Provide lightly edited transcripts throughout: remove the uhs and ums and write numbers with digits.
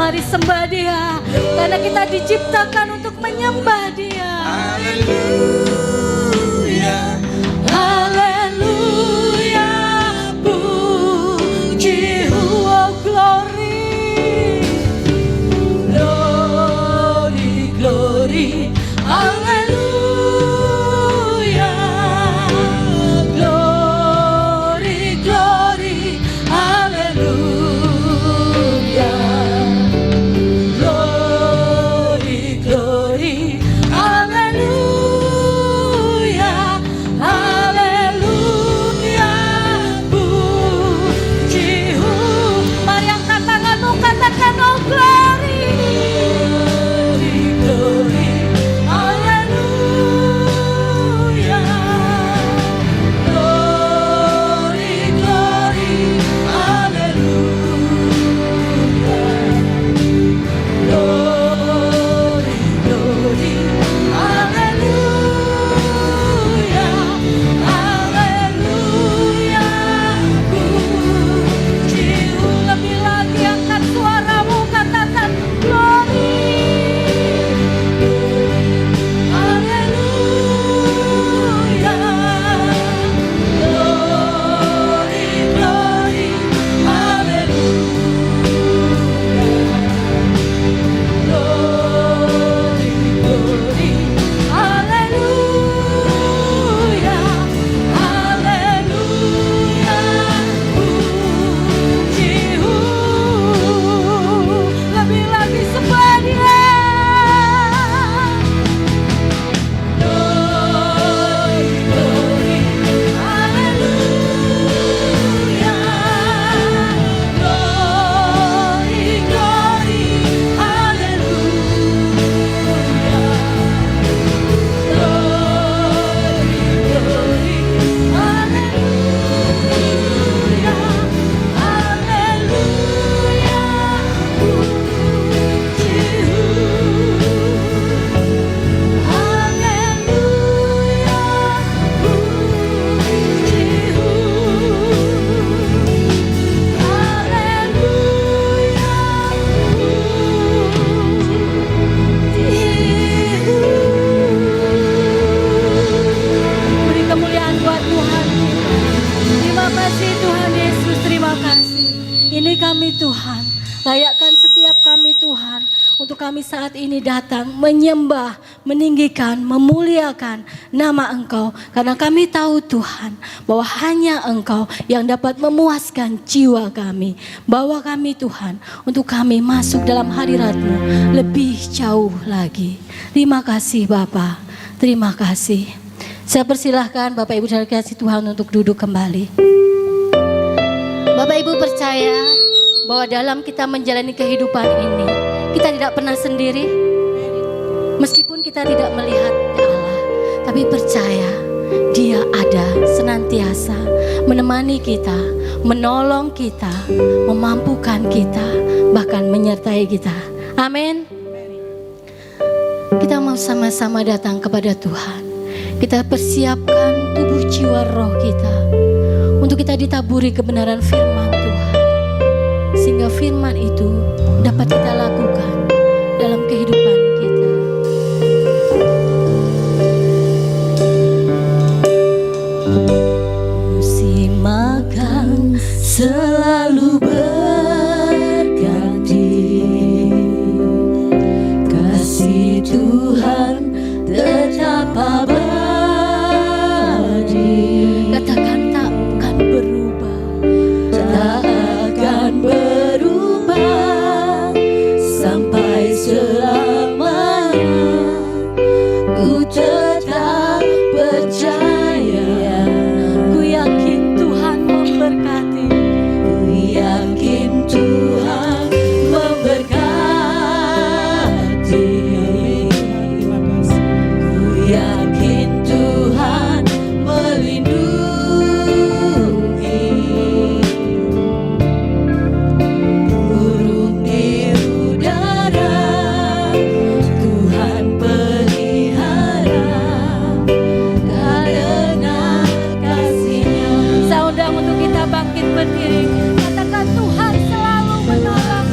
Mari sembah Dia, karena kita diciptakan untuk menyembah Dia. Haleluya, Haleluya, puji, oh glory, glory, glory, haleluya, glory, glory, haleluya, glory, glory, haleluya, haleluya, puji. Mari angkat tanganmu, katakan oh glory, glory, haleluya, glory, glory, haleluya, glory, glory, haleluya, haleluya, puji. Lebih lagi angkat suaramu, katakan glory, haleluya, glory, glory, glory, glory, haleluya, haleluya, puji. Lebih lagi sembah Dia. Glory, glory, haleluya, glory, glory, haleluya, glory, glory, haleluya, haleluya, puji, beri kemuliaan buat Tuhan. Terima kasih Tuhan Yesus, terima kasih. Ini kami Tuhan, layakkan setiap kami Tuhan, untuk kami saat ini datang menyembah, meninggikan, memuliakan nama Engkau. Karena kami tahu Tuhan, bahwa hanya Engkau yang dapat memuaskan jiwa kami. Bawa kami Tuhan, untuk kami masuk dalam hadirat-Mu lebih jauh lagi. Terima kasih Bapa, terima kasih. Saya persilahkan Bapak Ibu dan kasih Tuhan untuk duduk kembali. Bapak Ibu percaya bahwa dalam kita menjalani kehidupan ini, kita tidak pernah sendiri. Meskipun kita tidak melihat Allah, tapi percaya Dia ada senantiasa menemani kita, menolong kita, memampukan kita, bahkan menyertai kita. Amin. Kita mau sama-sama datang kepada Tuhan. Kita persiapkan tubuh jiwa roh kita untuk kita ditaburi kebenaran firman Tuhan, sehingga firman itu dapat kita lakukan dalam kehidupan kita. Musim makan selalu berganti, kasih Tuhan tetap abadi. Katakan tak akan berubah, tak akan berubah sampai selamanya. Ku tetap percaya, ku yakin Tuhan memberkati, ku yakin Tuhan memberkati, ku yakin Tuhan melindungi. Burung di udara Tuhan pelihara karena kasih-Nya. Saya undang untuk kita bangkit berdiri. Katakan Tuhan selalu menolong.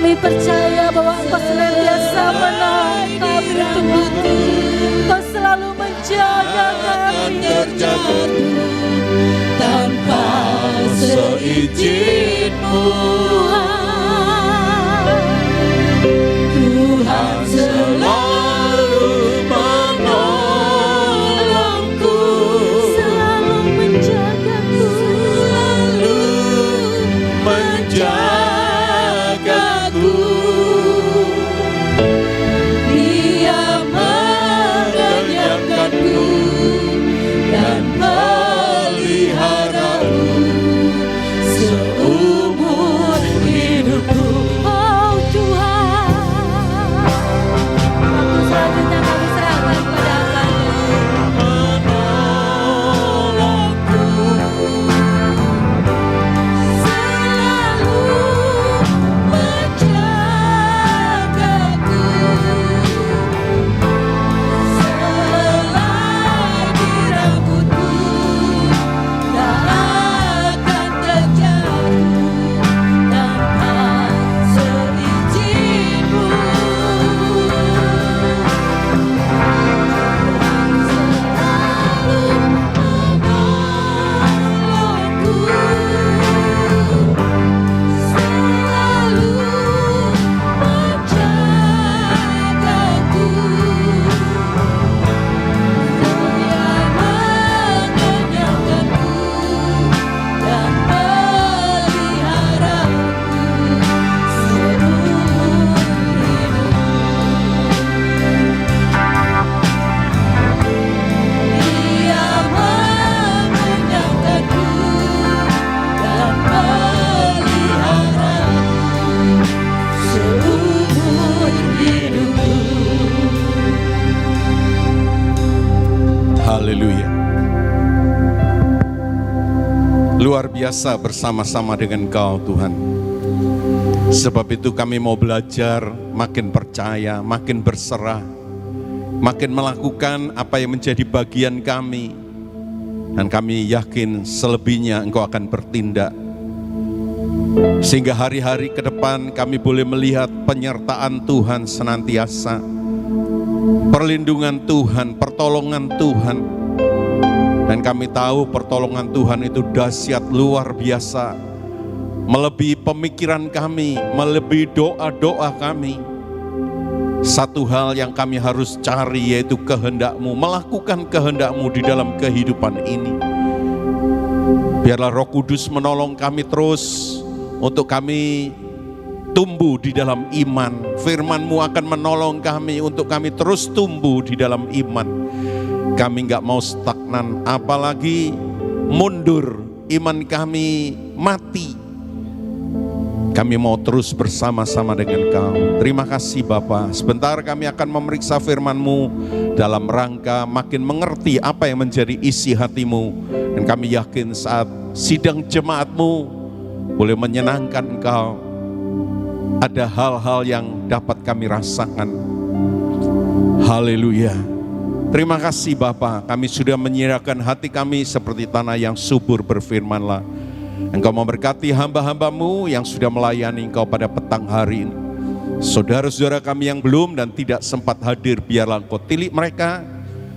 Kami percaya bahwa Engkau senantiasa menolong kami Tuhan. Engkau selalu menjaga kami tanpa seizin-Mu. Tuhan selalu menolongku, selalu menjagaku, selalu menjagaku. Dia mengenyangkanku dan meliharaku seumur hidupku. oh Tuhan. Waktu selanjutnya kami serahkan kepada Menolongku, selalu menjagaku, selagi rambutku tak akan terjatuh tanpa seizin-Mu. Haleluya. Luar biasa bersama-sama dengan Kau Tuhan. Sebab itu kami mau belajar, makin percaya, makin berserah, makin melakukan apa yang menjadi bagian kami. Dan kami yakin selebihnya Engkau akan bertindak. Sehingga hari-hari ke depan kami boleh melihat penyertaan Tuhan senantiasa, perlindungan Tuhan, pertolongan Tuhan. Dan kami tahu pertolongan Tuhan itu dahsyat luar biasa, melebihi pemikiran kami, melebihi doa-doa kami. Satu hal yang kami harus cari yaitu kehendak-Mu, melakukan kehendak-Mu di dalam kehidupan ini. Biarlah Roh Kudus menolong kami terus untuk kami tumbuh di dalam iman. Firman-Mu akan menolong kami untuk kami terus tumbuh di dalam iman. Kami gak mau stagnan, apalagi mundur, iman kami mati. Kami mau terus bersama-sama dengan Kau. Terima kasih Bapa. Sebentar kami akan memeriksa firman-Mu dalam rangka makin mengerti apa yang menjadi isi hati-Mu. Dan kami yakin saat sidang jemaat-Mu boleh menyenangkan Engkau. Ada hal-hal yang dapat kami rasakan. Haleluya. Terima kasih Bapa, kami sudah menyerahkan hati kami seperti tanah yang subur, berfirman-Lah. Engkau memberkati hamba-hamba-Mu yang sudah melayani Engkau pada petang hari ini. Saudara-saudara kami yang belum dan tidak sempat hadir, biarlah Engkau tilik mereka,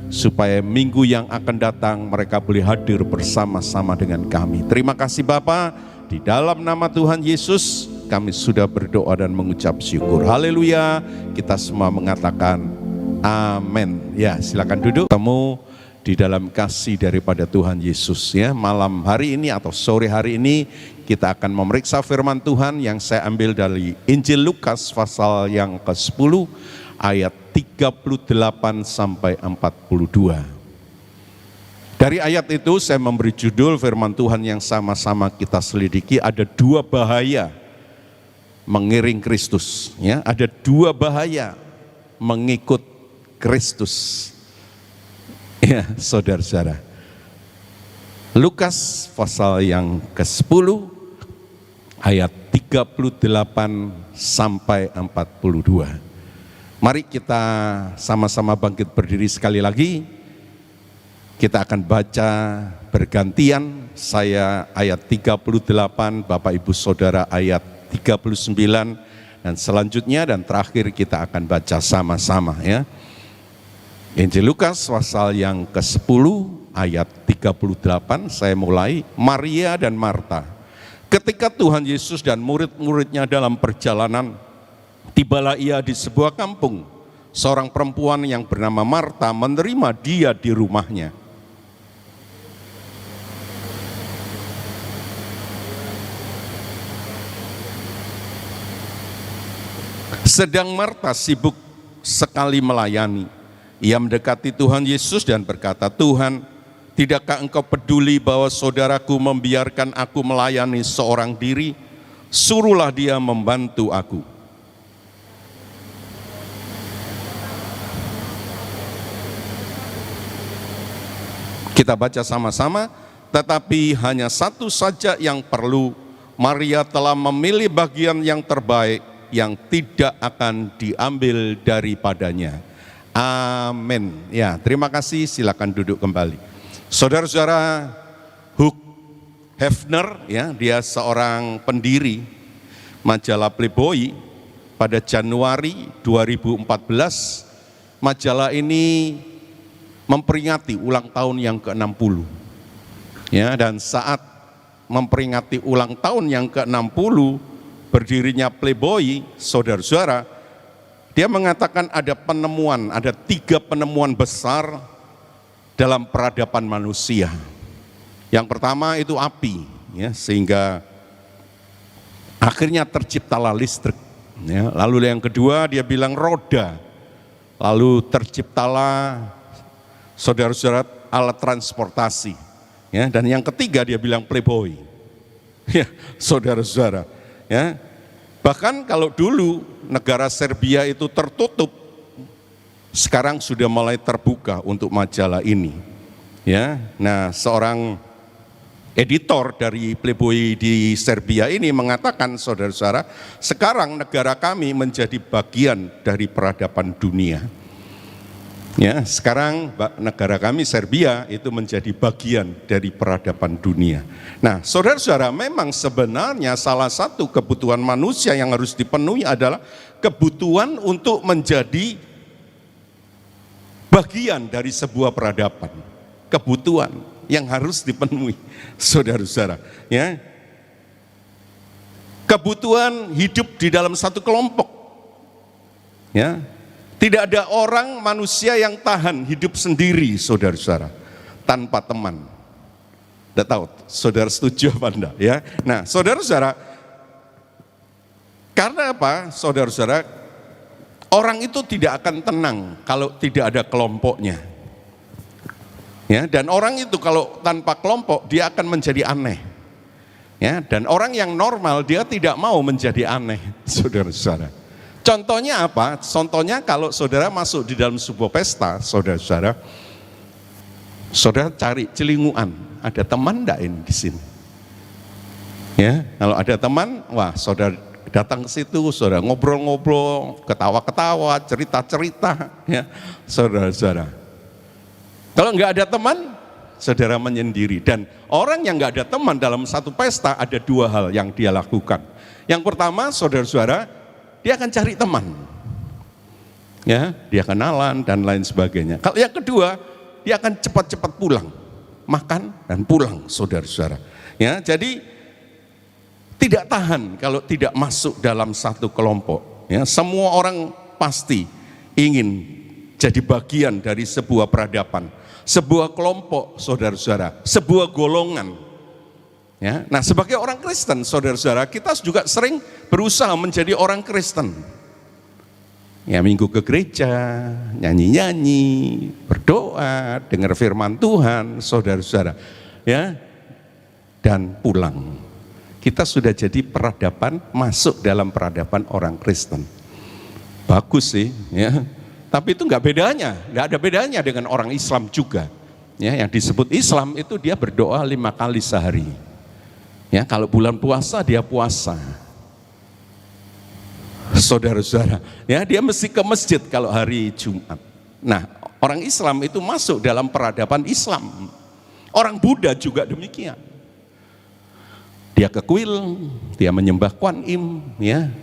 supaya minggu yang akan datang mereka boleh hadir bersama-sama dengan kami. Terima kasih Bapa, di dalam nama Tuhan Yesus kami sudah berdoa dan mengucap syukur. Haleluya, kita semua mengatakan amin. Ya, silakan duduk. Temu di dalam kasih daripada Tuhan Yesus ya. Malam hari ini atau sore hari ini kita akan memeriksa firman Tuhan yang saya ambil dari Injil Lukas pasal yang ke-10 ayat 38 sampai 42. Dari ayat itu saya memberi judul firman Tuhan yang sama-sama kita selidiki, ada dua bahaya mengiring Kristus ya. Ada dua bahaya mengikut Kristus. Ya, saudara-saudara. Lukas pasal yang ke-10 ayat 38 sampai 42. Mari kita sama-sama bangkit berdiri sekali lagi. Kita akan baca bergantian. Saya ayat 38, Bapak Ibu Saudara ayat 39, Dan selanjutnya dan terakhir kita akan baca sama-sama ya. Injil Lukas pasal yang ke-10 ayat 38, saya mulai. Maria dan Marta. Ketika Tuhan Yesus dan murid-muridnya dalam perjalanan, tibalah ia di sebuah kampung. Seorang perempuan yang bernama Marta menerima dia di rumahnya. Sedang Marta sibuk sekali melayani. Ia mendekati Tuhan Yesus dan berkata, Tuhan, tidakkah engkau peduli bahwa saudaraku membiarkan aku melayani seorang diri? Suruhlah dia membantu aku. Kita baca sama-sama, tetapi hanya satu saja yang perlu. Maria telah memilih bagian yang terbaik yang tidak akan diambil daripadanya. Amin. Ya, terima kasih. Silakan duduk kembali. Saudara-saudara, Hugh Hefner, ya, dia seorang pendiri majalah Playboy. Pada Januari 2014, majalah ini memperingati ulang tahun yang ke-60. Ya, dan saat memperingati ulang tahun yang ke-60 berdirinya Playboy, saudara-saudara, dia mengatakan ada 3 penemuan besar dalam peradaban manusia. Yang pertama itu api, ya, sehingga akhirnya terciptalah listrik. Ya. Lalu yang kedua dia bilang roda, lalu terciptalah saudara-saudara alat transportasi. Ya. Dan yang ketiga dia bilang Playboy. Ya, saudara-saudara. Ya. Bahkan kalau dulu negara Serbia itu tertutup, sekarang sudah mulai terbuka untuk majalah ini. Ya, nah seorang editor dari Playboy di Serbia ini mengatakan, saudara-saudara, sekarang negara kami menjadi bagian dari peradaban dunia. Ya, sekarang negara kami Serbia itu menjadi bagian dari peradaban dunia. Nah, saudara-saudara, memang sebenarnya salah satu kebutuhan manusia yang harus dipenuhi adalah kebutuhan untuk menjadi bagian dari sebuah peradaban. Kebutuhan yang harus dipenuhi, saudara-saudara. Ya, kebutuhan hidup di dalam satu kelompok. Ya. Tidak ada orang manusia yang tahan hidup sendiri, saudara-saudara, tanpa teman. Tidak tahu, saudara setuju apa enggak? Ya, nah, saudara-saudara, karena apa, saudara-saudara? Orang itu tidak akan tenang kalau tidak ada kelompoknya. Ya, dan orang itu kalau tanpa kelompok dia akan menjadi aneh. Ya, dan orang yang normal dia tidak mau menjadi aneh, saudara-saudara. Contohnya apa? Contohnya kalau saudara masuk di dalam sebuah pesta, saudara-saudara, saudara cari celinguan, ada teman enggak ini di sini? Ya, kalau ada teman, wah, saudara datang ke situ, saudara ngobrol-ngobrol, ketawa-ketawa, cerita-cerita, ya, saudara-saudara. Kalau enggak ada teman, saudara menyendiri. Dan orang yang enggak ada teman dalam satu pesta ada 2 hal yang dia lakukan. Yang pertama, saudara-saudara, dia akan cari teman, ya, dia kenalan dan lain sebagainya. Kalau yang kedua, dia akan cepat-cepat pulang, makan dan pulang, saudara-saudara. Ya, jadi tidak tahan kalau tidak masuk dalam satu kelompok. Ya, semua orang pasti ingin jadi bagian dari sebuah peradaban, sebuah kelompok, saudara-saudara, sebuah golongan. Ya, nah sebagai orang Kristen, saudara-saudara, kita juga sering berusaha menjadi orang Kristen. Ya, minggu ke gereja, nyanyi-nyanyi, berdoa, dengar firman Tuhan, saudara-saudara, ya, dan pulang. Kita sudah jadi peradaban, masuk dalam peradaban orang Kristen. Bagus sih, ya. Tapi itu nggak ada bedanya dengan orang Islam juga. Ya, yang disebut Islam itu dia berdoa 5 kali sehari. Ya, kalau bulan puasa dia puasa. Saudara-saudara, ya, dia mesti ke masjid kalau hari Jumat. Nah, orang Islam itu masuk dalam peradaban Islam. Orang Buddha juga demikian. Dia ke kuil, dia menyembah Kuan Im, ya.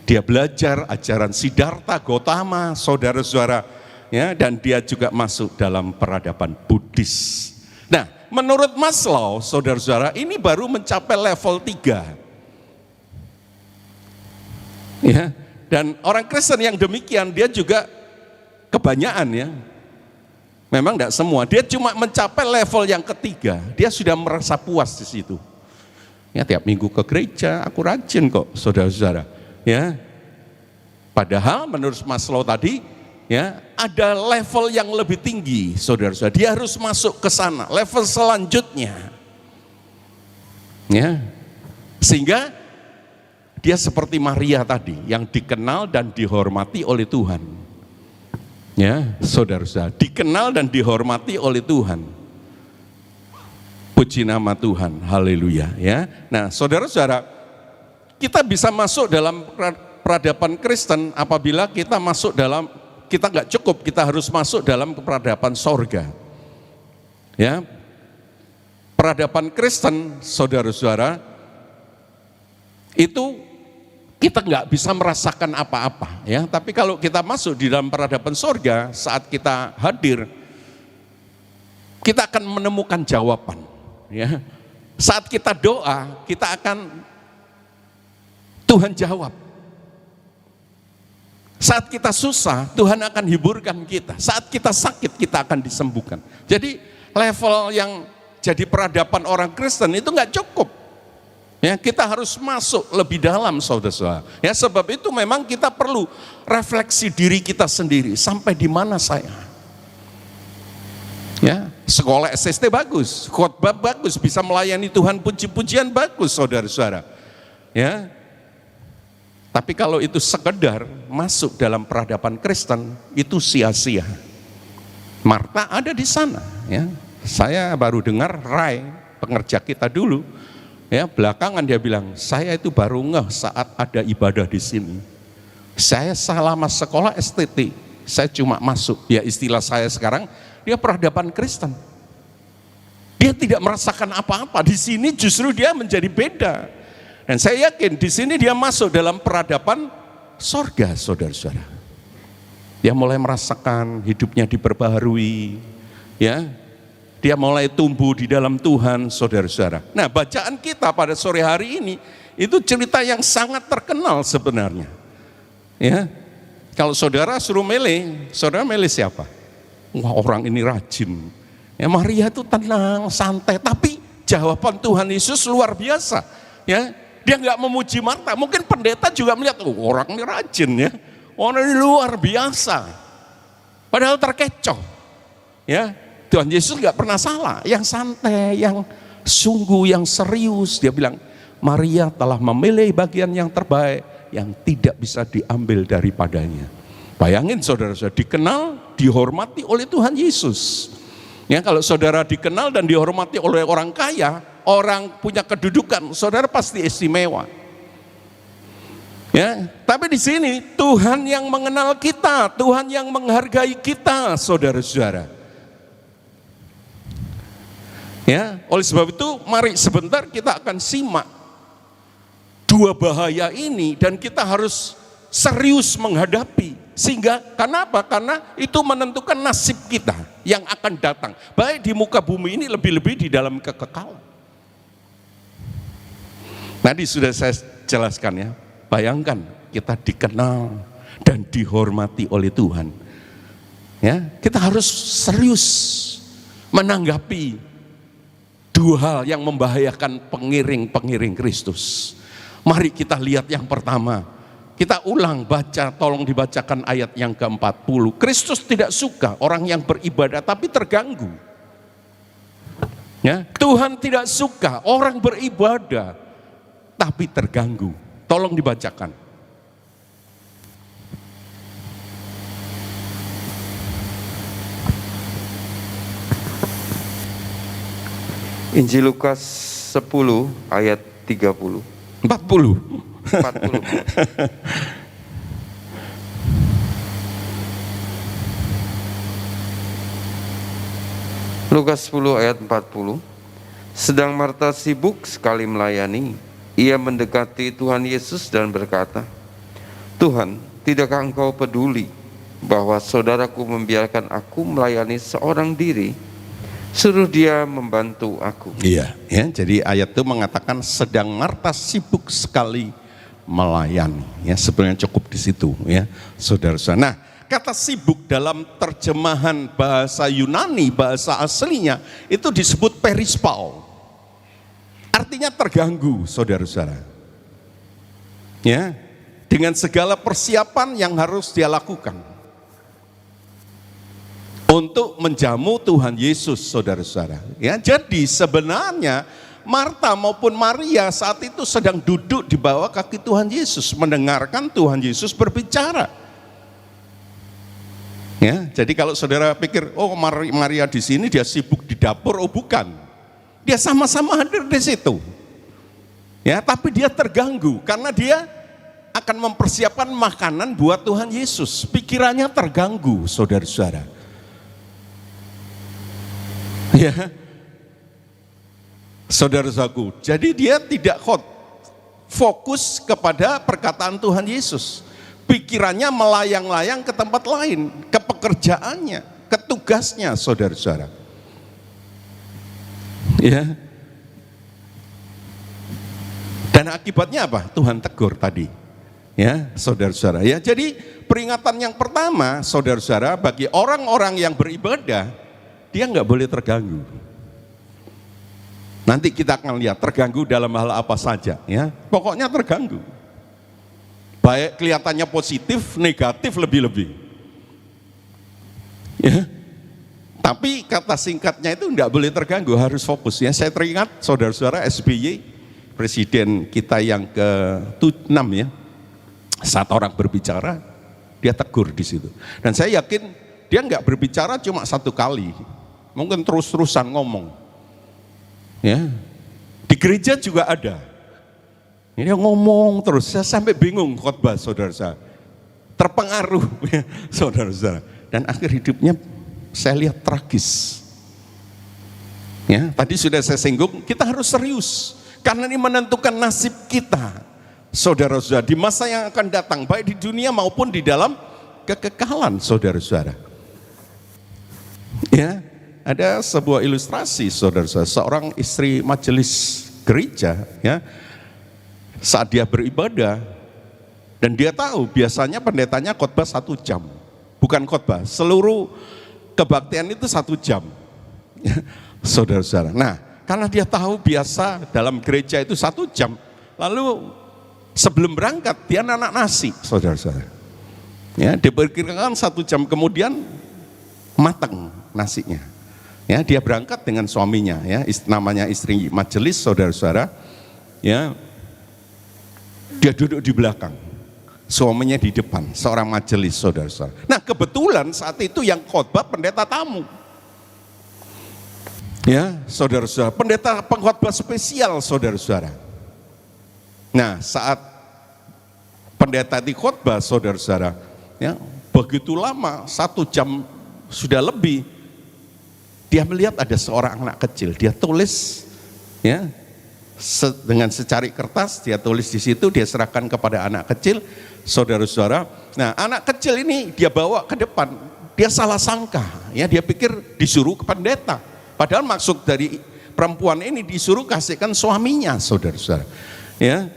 Dia belajar ajaran Siddhartha Gautama, saudara-saudara, ya, dan dia juga masuk dalam peradaban Buddhis. Nah, menurut Maslow, saudara-saudara, ini baru mencapai level 3. Ya, dan orang Kristen yang demikian dia juga kebanyakan, ya. Memang tidak semua, dia cuma mencapai level yang ketiga, dia sudah merasa puas di situ. Ya, tiap minggu ke gereja, aku rajin kok, saudara-saudara. Ya, padahal menurut Maslow tadi, ya, ada level yang lebih tinggi, saudara-saudara. Dia harus masuk ke sana, level selanjutnya. Ya, sehingga dia seperti Maria tadi, yang dikenal dan dihormati oleh Tuhan. Ya, saudara-saudara, dikenal dan dihormati oleh Tuhan. Puji nama Tuhan, haleluya. Ya, nah, saudara-saudara, kita bisa masuk dalam peradaban Kristen apabila kita masuk dalam, kita nggak cukup, kita harus masuk dalam peradaban sorga. Ya, peradaban Kristen, saudara-saudara, itu kita nggak bisa merasakan apa-apa, ya. Tapi kalau kita masuk di dalam peradaban sorga, saat kita hadir, kita akan menemukan jawaban, ya. Saat kita doa, kita akan Tuhan jawab. Saat kita susah, Tuhan akan hiburkan kita. Saat kita sakit, kita akan disembuhkan. Jadi level yang jadi peradaban orang Kristen itu nggak cukup. Ya, kita harus masuk lebih dalam, saudara-saudara. Ya, sebab itu memang kita perlu refleksi diri kita sendiri. Sampai di mana saya? Ya, sekolah SST bagus, khotbah bagus, bisa melayani Tuhan, puji-pujian bagus, saudara-saudara. Ya, tapi kalau itu sekedar masuk dalam peradaban Kristen, itu sia-sia. Marta ada di sana. Ya, saya baru dengar Rai, pengerja kita dulu. Ya, belakangan dia bilang, saya itu baru ngeh saat ada ibadah di sini. Saya selama sekolah STT, saya cuma masuk. Ya, istilah saya sekarang, dia peradaban Kristen. Dia tidak merasakan apa-apa. Di sini justru dia menjadi beda. Dan saya yakin di sini dia masuk dalam peradaban sorga, saudara-saudara. Dia mulai merasakan hidupnya diperbaharui, ya. Dia mulai tumbuh di dalam Tuhan, saudara-saudara. Nah, bacaan kita pada sore hari ini, itu cerita yang sangat terkenal sebenarnya. Ya, kalau saudara suruh milih, saudara milih siapa? Wah, orang ini rajin. Ya, Maria itu tenang, santai, tapi jawaban Tuhan Yesus luar biasa. Ya, dia nggak memuji Marta. Mungkin pendeta juga melihat, oh, orang ini rajin, ya, orang ini luar biasa. Padahal terkecoh. Ya, Tuhan Yesus nggak pernah salah, yang santai, yang sungguh, yang serius. Dia bilang, Maria telah memilih bagian yang terbaik, yang tidak bisa diambil daripadanya. Bayangin, saudara-saudara, dikenal, dihormati oleh Tuhan Yesus. Ya, kalau saudara dikenal dan dihormati oleh orang kaya, orang punya kedudukan, saudara pasti istimewa. Ya, tapi di sini Tuhan yang mengenal kita, Tuhan yang menghargai kita, saudara-saudara. Ya, oleh sebab itu mari sebentar kita akan simak dua bahaya ini dan kita harus serius menghadapi. Sehingga kenapa? Karena itu menentukan nasib kita yang akan datang. Baik di muka bumi ini, lebih-lebih di dalam kekekalan. Tadi sudah saya jelaskan, ya. Bayangkan kita dikenal dan dihormati oleh Tuhan. Ya, kita harus serius menanggapi dua hal yang membahayakan pengiring-pengiring Kristus. Mari kita lihat yang pertama. Kita ulang baca, tolong dibacakan ayat yang ke-40. Kristus tidak suka orang yang beribadah tapi terganggu. Ya, Tuhan tidak suka orang beribadah tapi terganggu. Tolong dibacakan. Injil Lukas 10 ayat 30. 40. 40. Lukas 10 ayat 40. Sedang Marta sibuk sekali melayani, ia mendekati Tuhan Yesus dan berkata, Tuhan, tidakkah Engkau peduli bahwa saudaraku membiarkan aku melayani seorang diri? Suruh dia membantu aku. Iya, ya. Jadi ayat itu mengatakan sedang Marta sibuk sekali melayani. Ya, sebenarnya cukup di situ, ya, saudara-saudara. Nah, kata sibuk dalam terjemahan bahasa Yunani, bahasa aslinya itu disebut perispao. Artinya terganggu, saudara-saudara. Ya, dengan segala persiapan yang harus dia lakukan untuk menjamu Tuhan Yesus, saudara-saudara. Ya, jadi sebenarnya Marta maupun Maria saat itu sedang duduk di bawah kaki Tuhan Yesus, mendengarkan Tuhan Yesus berbicara. Ya, jadi kalau saudara pikir, oh Maria di sini dia sibuk di dapur, oh bukan. Dia sama-sama hadir di situ. Ya, tapi dia terganggu karena dia akan mempersiapkan makanan buat Tuhan Yesus. Pikirannya terganggu, saudara-saudara. Ya, saudara-saudaraku, jadi dia tidak fokus kepada perkataan Tuhan Yesus. Pikirannya melayang-layang ke tempat lain, ke pekerjaannya, ke tugasnya, saudara-saudara. Ya. Dan akibatnya apa? Tuhan tegur tadi. Ya, saudara-saudara. Ya, jadi peringatan yang pertama, saudara-saudara, bagi orang-orang yang beribadah, dia nggak boleh terganggu. Nanti kita akan lihat terganggu dalam hal apa saja, ya. Pokoknya terganggu. Baik kelihatannya positif, negatif lebih-lebih. Ya. Tapi kata singkatnya itu nggak boleh terganggu, harus fokus. Ya, saya teringat saudara-saudara SBY, presiden kita yang ke-6 ya. Saat orang berbicara, dia tegur di situ. Dan saya yakin dia nggak berbicara cuma satu kali, mungkin terus-terusan ngomong. Ya, di gereja juga ada. Ini ngomong terus, saya sampai bingung khotbah saudara saya. Terpengaruh ya, saudara-saudara. Dan akhir hidupnya saya lihat tragis. Ya, tadi sudah saya singgung, kita harus serius karena ini menentukan nasib kita, saudara-saudara, di masa yang akan datang, baik di dunia maupun di dalam kekekalan, saudara-saudara. Ya, ada sebuah ilustrasi, saudara-saudara, seorang istri majelis gereja, ya, saat dia beribadah dan dia tahu biasanya pendetanya khotbah 1 jam, bukan khotbah, seluruh kebaktian itu 1 jam, saudara-saudara. Nah, karena dia tahu biasa dalam gereja itu 1 jam, lalu sebelum berangkat dia nanak nasi, saudara-saudara. Ya, diperkirakan 1 jam kemudian matang nasinya. Ya, dia berangkat dengan suaminya, ya, namanya istri majelis, saudara-saudara. Ya, dia duduk di belakang, suaminya di depan, seorang majelis, saudara-saudara. Nah, kebetulan saat itu yang khotbah pendeta tamu. Ya, saudara-saudara, pendeta pengkhotbah spesial, saudara-saudara. Nah, saat pendeta di khotbah, saudara-saudara, ya, begitu lama, 1 jam sudah lebih, dia melihat ada seorang anak kecil, dia tulis, ya, dengan secari kertas, dia tulis di situ, dia serahkan kepada anak kecil, saudara-saudara. Nah, anak kecil ini dia bawa ke depan, dia salah sangka, ya, dia pikir disuruh ke pendeta. Padahal maksud dari perempuan ini disuruh kasihkan suaminya, saudara-saudara. Ya.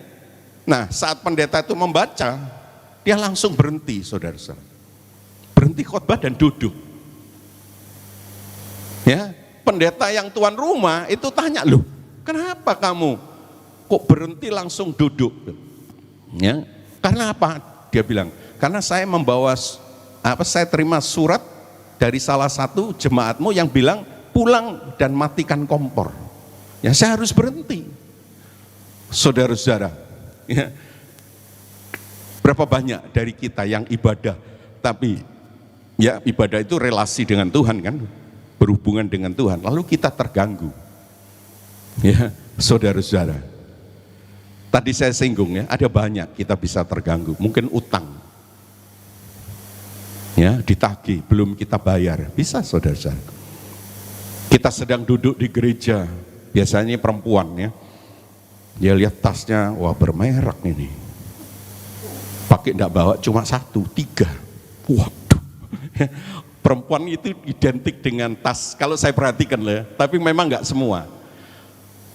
Nah, saat pendeta itu membaca, dia langsung berhenti, saudara-saudara. Berhenti khotbah dan duduk. Ya, pendeta yang tuan rumah itu tanya, loh, kenapa kamu kok berhenti langsung duduk? Ya, karena apa? Dia bilang, karena saya saya terima surat dari salah satu jemaatmu yang bilang pulang dan matikan kompor. Ya, saya harus berhenti. Saudara-saudara, ya, berapa banyak dari kita yang ibadah, tapi ya ibadah itu relasi dengan Tuhan kan, berhubungan dengan Tuhan, lalu kita terganggu. Ya, saudara-saudara, tadi saya singgung ya, ada banyak kita bisa terganggu, mungkin utang, ya, ditagih, belum kita bayar, bisa, saudara-saudara. Kita sedang duduk di gereja, biasanya perempuan ya, dia lihat tasnya, wah bermerek ini, pakai enggak bawa cuma 1, 3. Waduh. Perempuan itu identik dengan tas, kalau saya perhatikan lah, tapi memang enggak semua.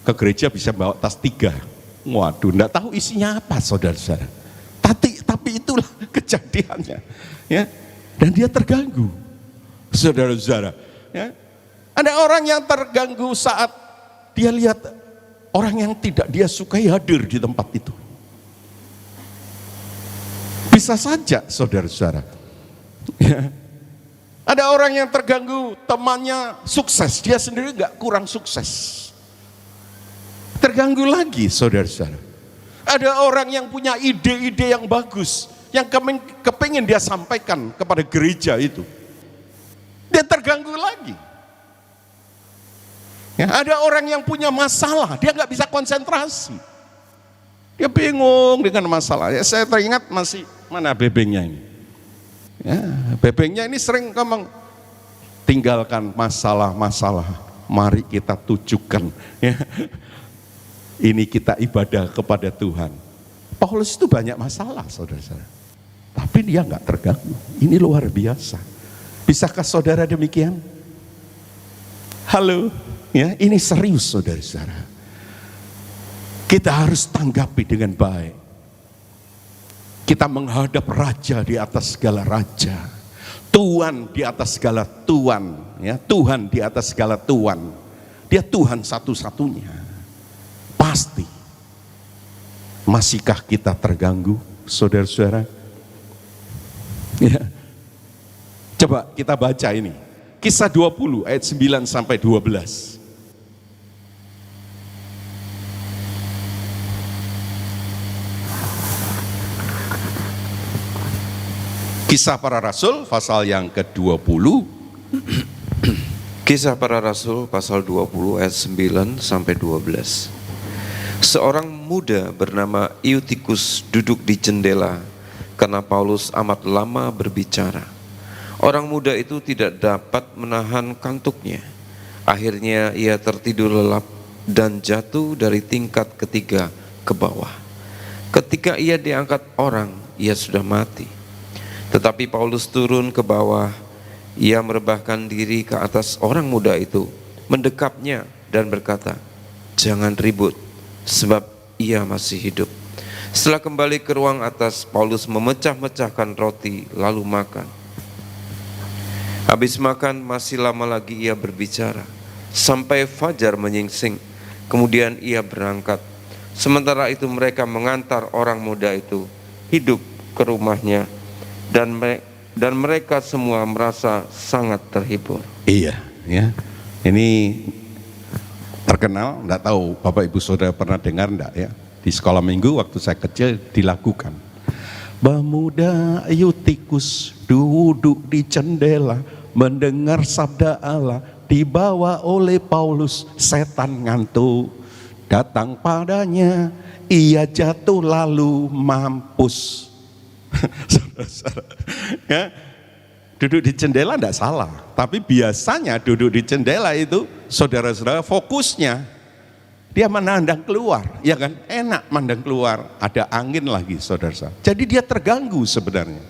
Ke gereja bisa bawa tas 3. Waduh, enggak tahu isinya apa, saudara-saudara. Tapi itulah kejadiannya. Ya. Dan dia terganggu, saudara-saudara. Ya. Ada orang yang terganggu saat dia lihat orang yang tidak dia sukai hadir di tempat itu. Bisa saja, saudara-saudara. Ya. Ada orang yang terganggu, temannya sukses, dia sendiri gak kurang sukses. Terganggu lagi, saudara-saudara. Ada orang yang punya ide-ide yang bagus, yang kepingin dia sampaikan kepada gereja itu. Dia terganggu lagi. Ya, ada orang yang punya masalah, dia gak bisa konsentrasi. Dia bingung dengan masalah. Ya, saya teringat masih, mana bebengnya ini? Ya, bebengnya ini sering ngomong, tinggalkan masalah-masalah, mari kita tujukan. Ya. Ini kita ibadah kepada Tuhan. Paulus itu banyak masalah, saudara-saudara. Tapi dia nggak terganggu. Ini luar biasa. Bisakah saudara demikian? Halo, ya, ini serius, saudara-saudara. Kita harus tanggapi dengan baik. Kita menghadap raja di atas segala raja. Tuhan di atas segala tuan, ya, Tuhan di atas segala tuan. Dia Tuhan satu-satunya. Pasti. Masihkah kita terganggu, saudara-saudara? Ya. Coba kita baca ini. Kisah 20 ayat 9 sampai 12. Kisah para Rasul pasal yang ke-20. Kisah para Rasul pasal 20 ayat 9 sampai 12. Seorang muda bernama Eutikus duduk di jendela karena Paulus amat lama berbicara. Orang muda itu tidak dapat menahan kantuknya. Akhirnya ia tertidur lelap dan jatuh dari tingkat ketiga ke bawah. Ketika ia diangkat orang, ia sudah mati. Tetapi Paulus turun ke bawah, ia merebahkan diri ke atas orang muda itu, mendekapnya dan berkata, "Jangan ribut, sebab ia masih hidup." Setelah kembali ke ruang atas, Paulus memecah-mecahkan roti lalu makan. Habis makan masih lama lagi ia berbicara, sampai fajar menyingsing. Kemudian ia berangkat. Sementara itu mereka mengantar orang muda itu hidup ke rumahnya, dan mereka semua merasa sangat terhibur. Iya, ya. Ini terkenal, enggak tahu Bapak Ibu Saudara pernah dengar enggak ya? Di sekolah minggu waktu saya kecil dilakukan. Pemuda Eutikus duduk di jendela mendengar sabda Allah, dibawa oleh Paulus, setan ngantuk datang padanya, ia jatuh lalu mampus. Ya, duduk di jendela tidak salah, tapi biasanya duduk di jendela itu saudara-saudara fokusnya dia menandang keluar, ya kan? Enak mandang keluar, ada angin lagi, saudara-saudara. Jadi dia terganggu sebenarnya.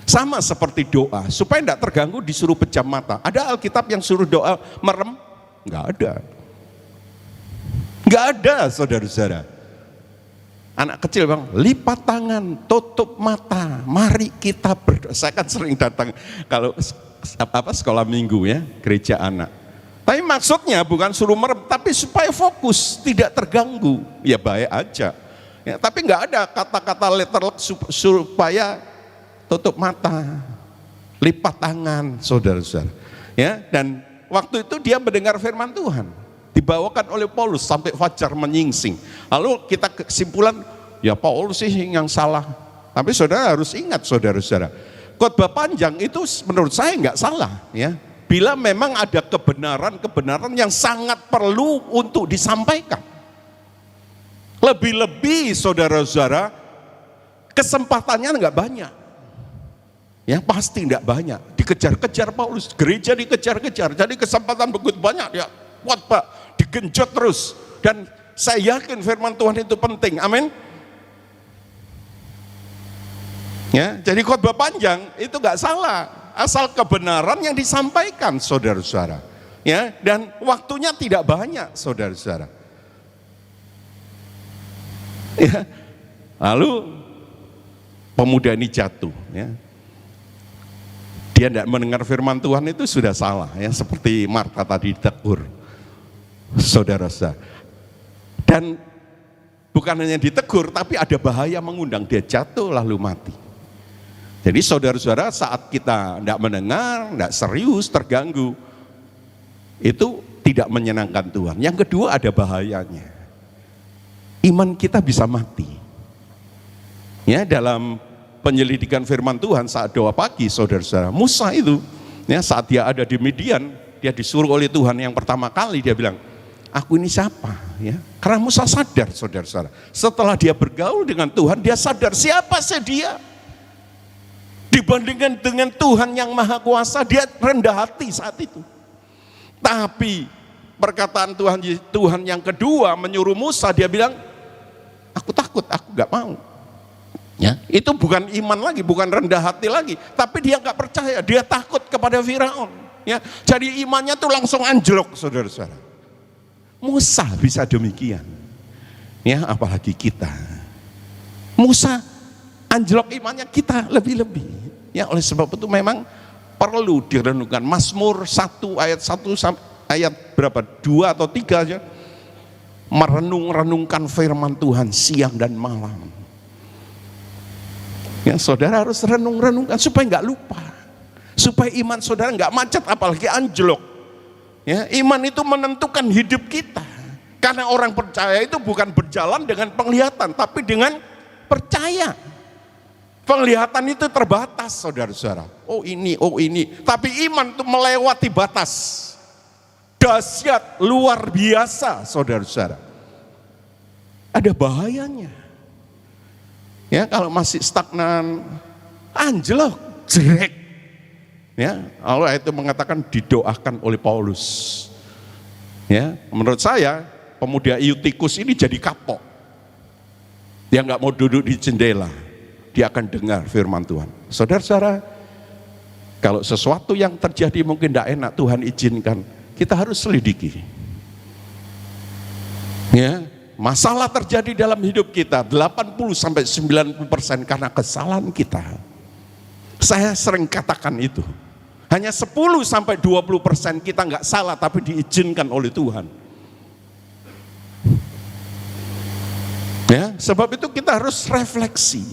Sama seperti doa, supaya tidak terganggu disuruh pejam mata. Ada Alkitab yang suruh doa merem? Enggak ada. Enggak ada, saudara-saudara. Anak kecil bang, lipat tangan, tutup mata, mari kita berdoa. Saya kan sering datang kalau sekolah minggu ya, gereja anak. Tapi maksudnya bukan suruh merem, tapi supaya fokus, tidak terganggu. Ya baik aja. Ya, tapi nggak ada kata-kata letterlek supaya tutup mata, lipat tangan, saudara-saudara. Ya, dan waktu itu dia mendengar firman Tuhan. Dibawakan oleh Paulus sampai fajar menyingsing. Lalu kita kesimpulan, ya Paulus sih yang salah. Tapi saudara harus ingat, saudara-saudara, khotbah panjang itu menurut saya nggak salah. Ya, bila memang ada kebenaran yang sangat perlu untuk disampaikan. Lebih-lebih saudara-saudara, kesempatannya nggak banyak. Ya pasti nggak banyak. Dikejar-kejar Paulus, gereja dikejar-kejar. Jadi kesempatan begitu banyak ya. Khotbah digenjot terus, dan saya yakin firman Tuhan itu penting, amin. Ya, jadi khotbah panjang itu nggak salah, asal kebenaran yang disampaikan, saudara-saudara. Ya, dan waktunya tidak banyak, saudara-saudara. Ya, lalu pemuda ini jatuh. Ya. Dia tidak mendengar firman Tuhan itu sudah salah, ya, seperti Marta tadi ditegur, saudara-saudara. Dan bukan hanya ditegur, tapi ada bahaya mengundang, dia jatuh lalu mati. Jadi saudara-saudara, saat kita tidak mendengar, tidak serius, terganggu, itu tidak menyenangkan Tuhan. Yang kedua ada bahayanya, iman kita bisa mati. Ya, dalam penyelidikan firman Tuhan saat doa pagi, saudara-saudara, Musa itu, ya, saat dia ada di Midian, dia disuruh oleh Tuhan yang pertama kali, dia bilang, aku ini siapa? Ya, karena Musa sadar, saudara-saudara, setelah dia bergaul dengan Tuhan, dia sadar siapa sih dia? Dibandingkan dengan Tuhan yang Maha Kuasa, dia rendah hati saat itu. Tapi perkataan Tuhan yang kedua menyuruh Musa, dia bilang, aku takut, aku gak mau. Ya, itu bukan iman lagi, bukan rendah hati lagi, tapi dia nggak percaya, dia takut kepada Firaun. Ya, jadi imannya tuh langsung anjlok, saudara-saudara. Musa bisa demikian, ya, apalagi kita. Musa anjlok imannya, kita lebih-lebih. Ya, oleh sebab itu memang perlu direnungkan. Mazmur 1 ayat 1 sampai ayat berapa? 2 atau 3 aja. Merenung-renungkan firman Tuhan siang dan malam. Ya, saudara harus renung-renungkan supaya nggak lupa, supaya iman saudara nggak macet, apalagi anjlok. Ya, iman itu menentukan hidup kita, karena orang percaya itu bukan berjalan dengan penglihatan, tapi dengan percaya. Penglihatan itu terbatas, saudara-saudara. Oh ini, tapi iman itu melewati batas, dahsyat, luar biasa, saudara-saudara. Ada bahayanya. Ya, kalau masih stagnan, anjlok, jelek. Ya, Allah itu mengatakan didoakan oleh Paulus. Ya, menurut saya pemuda Eutikus ini jadi kapok. Dia nggak mau duduk di jendela, dia akan dengar firman Tuhan. Saudara-saudara, kalau sesuatu yang terjadi mungkin tidak enak, Tuhan izinkan, kita harus selidiki. Ya. Masalah terjadi dalam hidup kita 80-90% karena kesalahan kita. Saya sering katakan itu. Hanya 10-20% kita nggak salah tapi diizinkan oleh Tuhan. Ya, sebab itu kita harus refleksi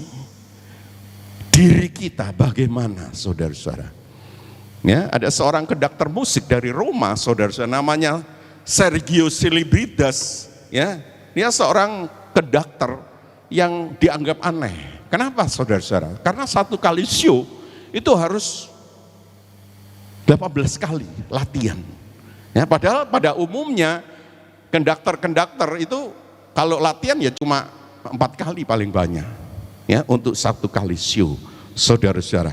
diri kita bagaimana, saudara-saudara. Ya, ada seorang konduktor musik dari Roma, saudara-saudara, namanya Sergio Silibridas. Ya, dia seorang konduktor yang dianggap aneh. Kenapa, saudara-saudara? Karena satu kali show itu harus 18 kali latihan. Ya, padahal pada umumnya konduktor itu kalau latihan ya cuma 4 kali paling banyak. Ya, untuk satu kali show, saudara-saudara.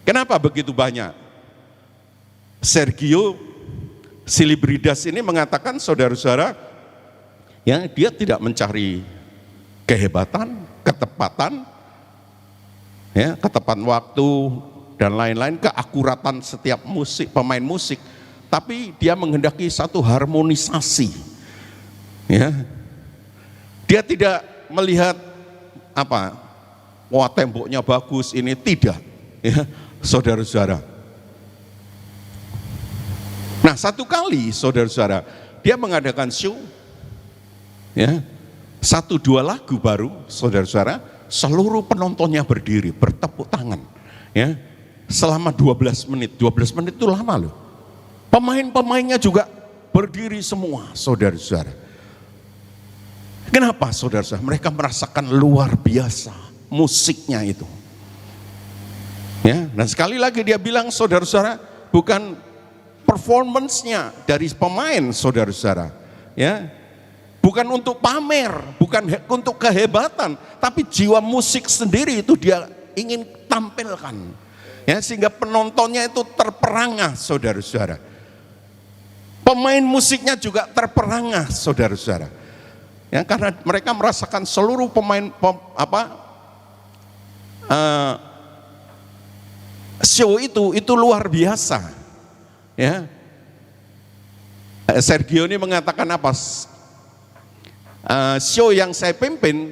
Kenapa begitu banyak? Sergio Silibridas ini mengatakan, saudara-saudara, ya, dia tidak mencari kehebatan, ketepatan, ya, ketepatan waktu dan lain-lain, keakuratan setiap pemain musik, tapi dia menghendaki satu harmonisasi. Ya, dia tidak melihat apa, wah temboknya bagus ini, tidak. Ya, saudara-saudara. Nah, satu kali, saudara-saudara, dia mengadakan show. Ya, 1-2 lagu baru, saudara-saudara, seluruh penontonnya berdiri, bertepuk tangan. Ya, selama 12 menit. 12 menit itu lama loh. Pemain-pemainnya juga berdiri semua, saudara-saudara. Kenapa, saudara-saudara? Mereka merasakan luar biasa musiknya itu. Ya, dan sekali lagi dia bilang, saudara-saudara, bukan performance-nya dari pemain, saudara-saudara. Ya, bukan untuk pamer, bukan untuk kehebatan, tapi jiwa musik sendiri itu dia ingin tampilkan. Ya, sehingga penontonnya itu terperangah, saudara-saudara. Pemain musiknya juga terperangah, saudara-saudara. Ya, karena mereka merasakan seluruh show itu luar biasa. Ya, Sergio ini mengatakan apa? Show yang saya pimpin,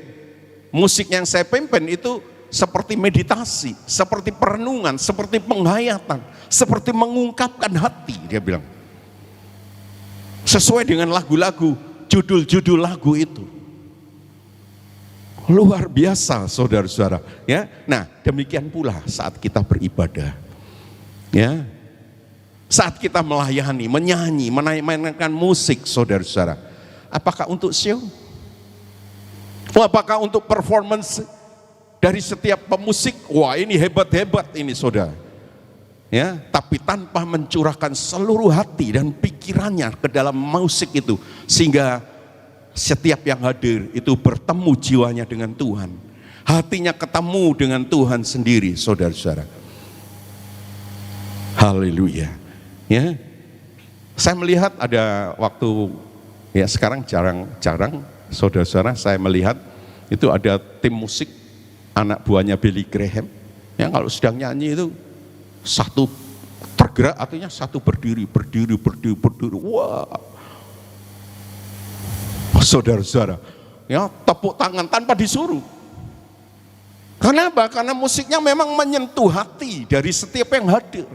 musik yang saya pimpin itu seperti meditasi, seperti perenungan, seperti penghayatan, seperti mengungkapkan hati, dia bilang. Sesuai dengan lagu-lagu, judul-judul lagu itu. Luar biasa, saudara-saudara. Ya, nah demikian pula saat kita beribadah. Ya, saat kita melayani, menyanyi, memainkan musik, saudara-saudara. Apakah untuk show? Apakah untuk performance dari setiap pemusik? Wah, ini hebat-hebat ini, saudara. Ya, tapi tanpa mencurahkan seluruh hati dan pikirannya ke dalam musik itu, sehingga setiap yang hadir itu bertemu jiwanya dengan Tuhan, hatinya ketemu dengan Tuhan sendiri, saudara-saudara. Haleluya. Ya, saya melihat ada waktu, ya sekarang jarang saudara-saudara saya melihat itu ada tim musik anak buahnya Billy Graham. Ya, kalau sedang nyanyi itu satu tergerak, artinya satu berdiri. Wah, saudara-saudara, ya tepuk tangan tanpa disuruh. Kenapa? Karena musiknya memang menyentuh hati dari setiap yang hadir.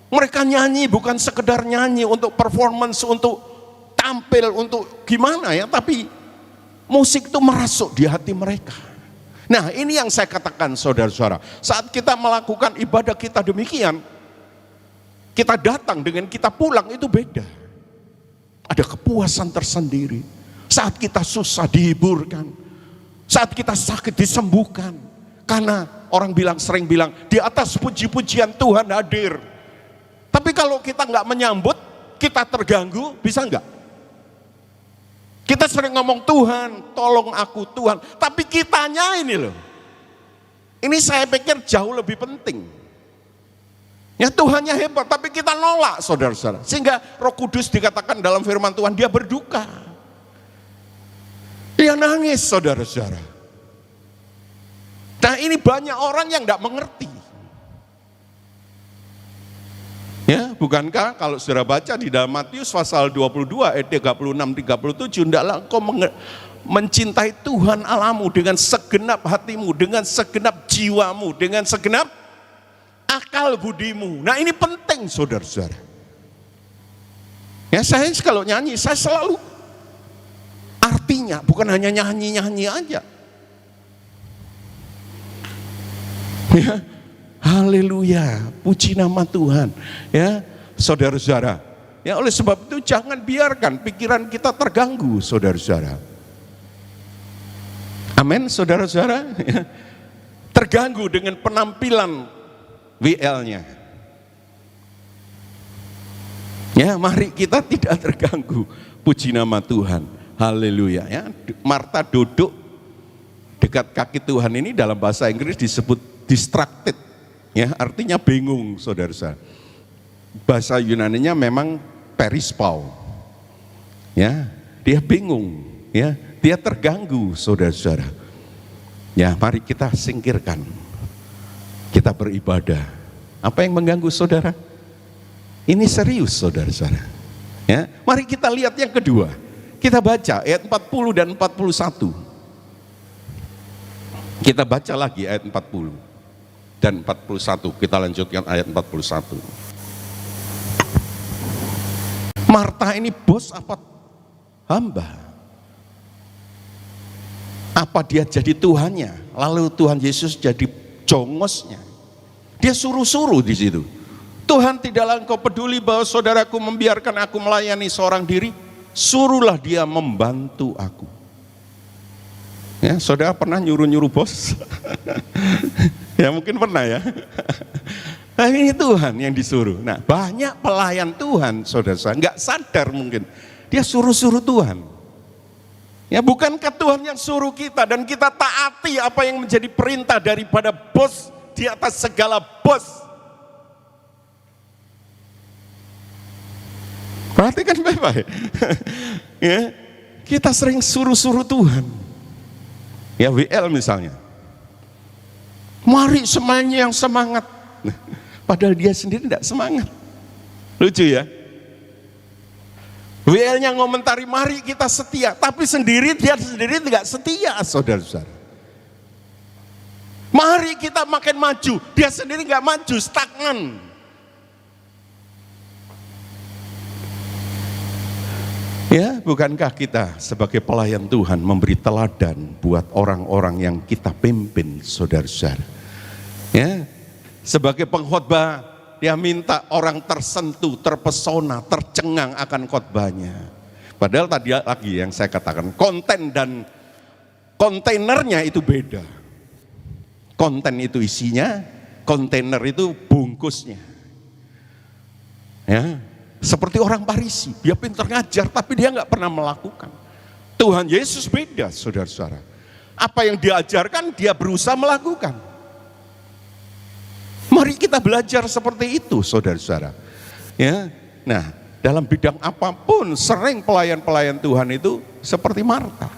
Mereka nyanyi bukan sekedar nyanyi untuk performance, untuk tampil, untuk gimana ya, tapi musik itu merasuk di hati mereka. Nah, ini yang saya katakan, saudara-saudara, saat kita melakukan ibadah kita demikian, kita datang dengan kita pulang itu beda. Ada kepuasan tersendiri. Saat kita susah dihiburkan, saat kita sakit disembuhkan. Karena orang sering bilang di atas puji-pujian Tuhan hadir. Tapi kalau kita nggak menyambut, kita terganggu, bisa nggak? Kita sering ngomong Tuhan, tolong aku Tuhan. Tapi kitanya ini loh, ini saya pikir jauh lebih penting. Ya, Tuhannya hebat, tapi kita nolak, saudara-saudara. Sehingga Roh Kudus dikatakan dalam firman Tuhan, dia berduka. Dia nangis, saudara-saudara. Nah, ini banyak orang yang tidak mengerti. Ya, bukankah kalau saudara baca di dalam Matius pasal 22 ayat 36-37, hendaklah engkau mencintai Tuhan Allahmu dengan segenap hatimu, dengan segenap jiwamu, dengan segenap akal budimu. Nah, ini penting, saudara-saudara. Ya, saya kalau nyanyi, saya selalu artinya, bukan hanya nyanyi-nyanyi aja. Ya, haleluya, puji nama Tuhan. Ya, saudara-saudara. Ya, oleh sebab itu jangan biarkan pikiran kita terganggu, saudara-saudara. Amin, saudara-saudara. Ya, terganggu dengan penampilan WL-nya. Ya, mari kita tidak terganggu. Puji nama Tuhan. Haleluya. Ya, Marta duduk dekat kaki Tuhan ini dalam bahasa Inggris disebut distracted. Ya, artinya bingung, saudara-saudara. Bahasa Yunaninya memang perispau. Ya, dia bingung, ya, dia terganggu, saudara-saudara. Ya, mari kita singkirkan. Kita beribadah. Apa yang mengganggu saudara? Ini serius, saudara-saudara. Ya, mari kita lihat yang kedua. Kita baca ayat 40 dan 41. Kita baca lagi ayat 40 dan 41. Kita lanjutkan ayat 41. Marta ini bos apa hamba? Apa dia jadi Tuhannya? Lalu Tuhan Yesus jadi jongosnya. Dia suruh-suruh di situ. Tuhan, tidaklah engkau peduli bahwa saudaraku membiarkan aku melayani seorang diri? Suruhlah dia membantu aku. Ya, saudara pernah nyuruh-nyuruh bos? Ya, mungkin pernah ya. Nah, ini Tuhan yang disuruh. Nah, banyak pelayan Tuhan, saudara, nggak sadar mungkin. Dia suruh-suruh Tuhan. Ya, bukankah Tuhan yang suruh kita dan kita taati apa yang menjadi perintah daripada bos di atas segala bos? Perhatikan baik-baik. Ya, kita sering suruh-suruh Tuhan. Ya, WL misalnya. Mari semuanya yang semangat. Padahal dia sendiri tidak semangat. Lucu ya. WL-nya ngomentari mari kita setia, tapi dia sendiri tidak setia, saudara-saudara. Mari kita makin maju, dia sendiri nggak maju, stagnan. Ya, bukankah kita sebagai pelayan Tuhan memberi teladan buat orang-orang yang kita pimpin, saudara-saudara? Ya, sebagai pengkhotbah, dia minta orang tersentuh, terpesona, tercengang akan khotbahnya. Padahal tadi lagi yang saya katakan, konten dan kontainernya itu beda. Konten itu isinya, kontainer itu bungkusnya. Ya, seperti orang Farisi, dia pintar ngajar tapi dia nggak pernah melakukan. Tuhan Yesus beda, saudara-saudara. Apa yang diajarkan dia berusaha melakukan. Mari kita belajar seperti itu, saudara-saudara. Ya, nah dalam bidang apapun sering pelayan-pelayan Tuhan itu seperti Marta,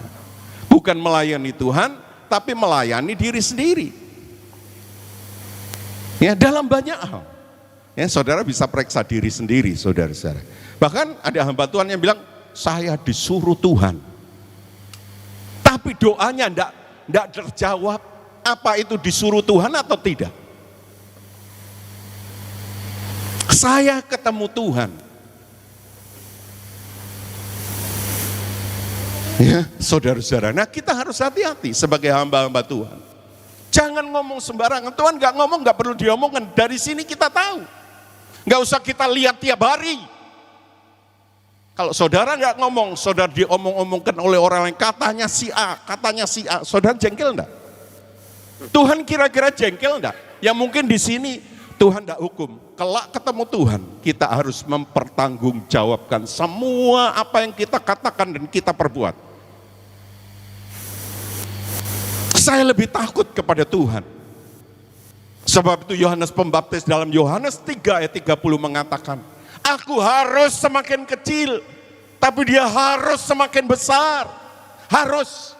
bukan melayani Tuhan, tapi melayani diri sendiri. Ya, dalam banyak hal. Ya, saudara bisa periksa diri sendiri, saudara-saudara. Bahkan ada hamba Tuhan yang bilang, saya disuruh Tuhan. Tapi doanya enggak terjawab. Apa itu disuruh Tuhan atau tidak? Saya ketemu Tuhan. Ya, saudara-saudara. Nah, kita harus hati-hati sebagai hamba-hamba Tuhan. Jangan ngomong sembarangan. Tuhan nggak ngomong, nggak perlu diomongkan. Dari sini kita tahu. Nggak usah kita lihat tiap hari. Kalau saudara nggak ngomong, saudara diomong-omongkan oleh orang lain, katanya si A, saudara jengkel enggak? Tuhan kira-kira jengkel enggak? Ya mungkin di sini Tuhan enggak hukum. Kelak ketemu Tuhan, kita harus mempertanggungjawabkan semua apa yang kita katakan dan kita perbuat. Saya lebih takut kepada Tuhan. Sebab itu Yohanes Pembaptis dalam Yohanes 3 ayat 30 mengatakan, aku harus semakin kecil, tapi dia harus semakin besar. Harus.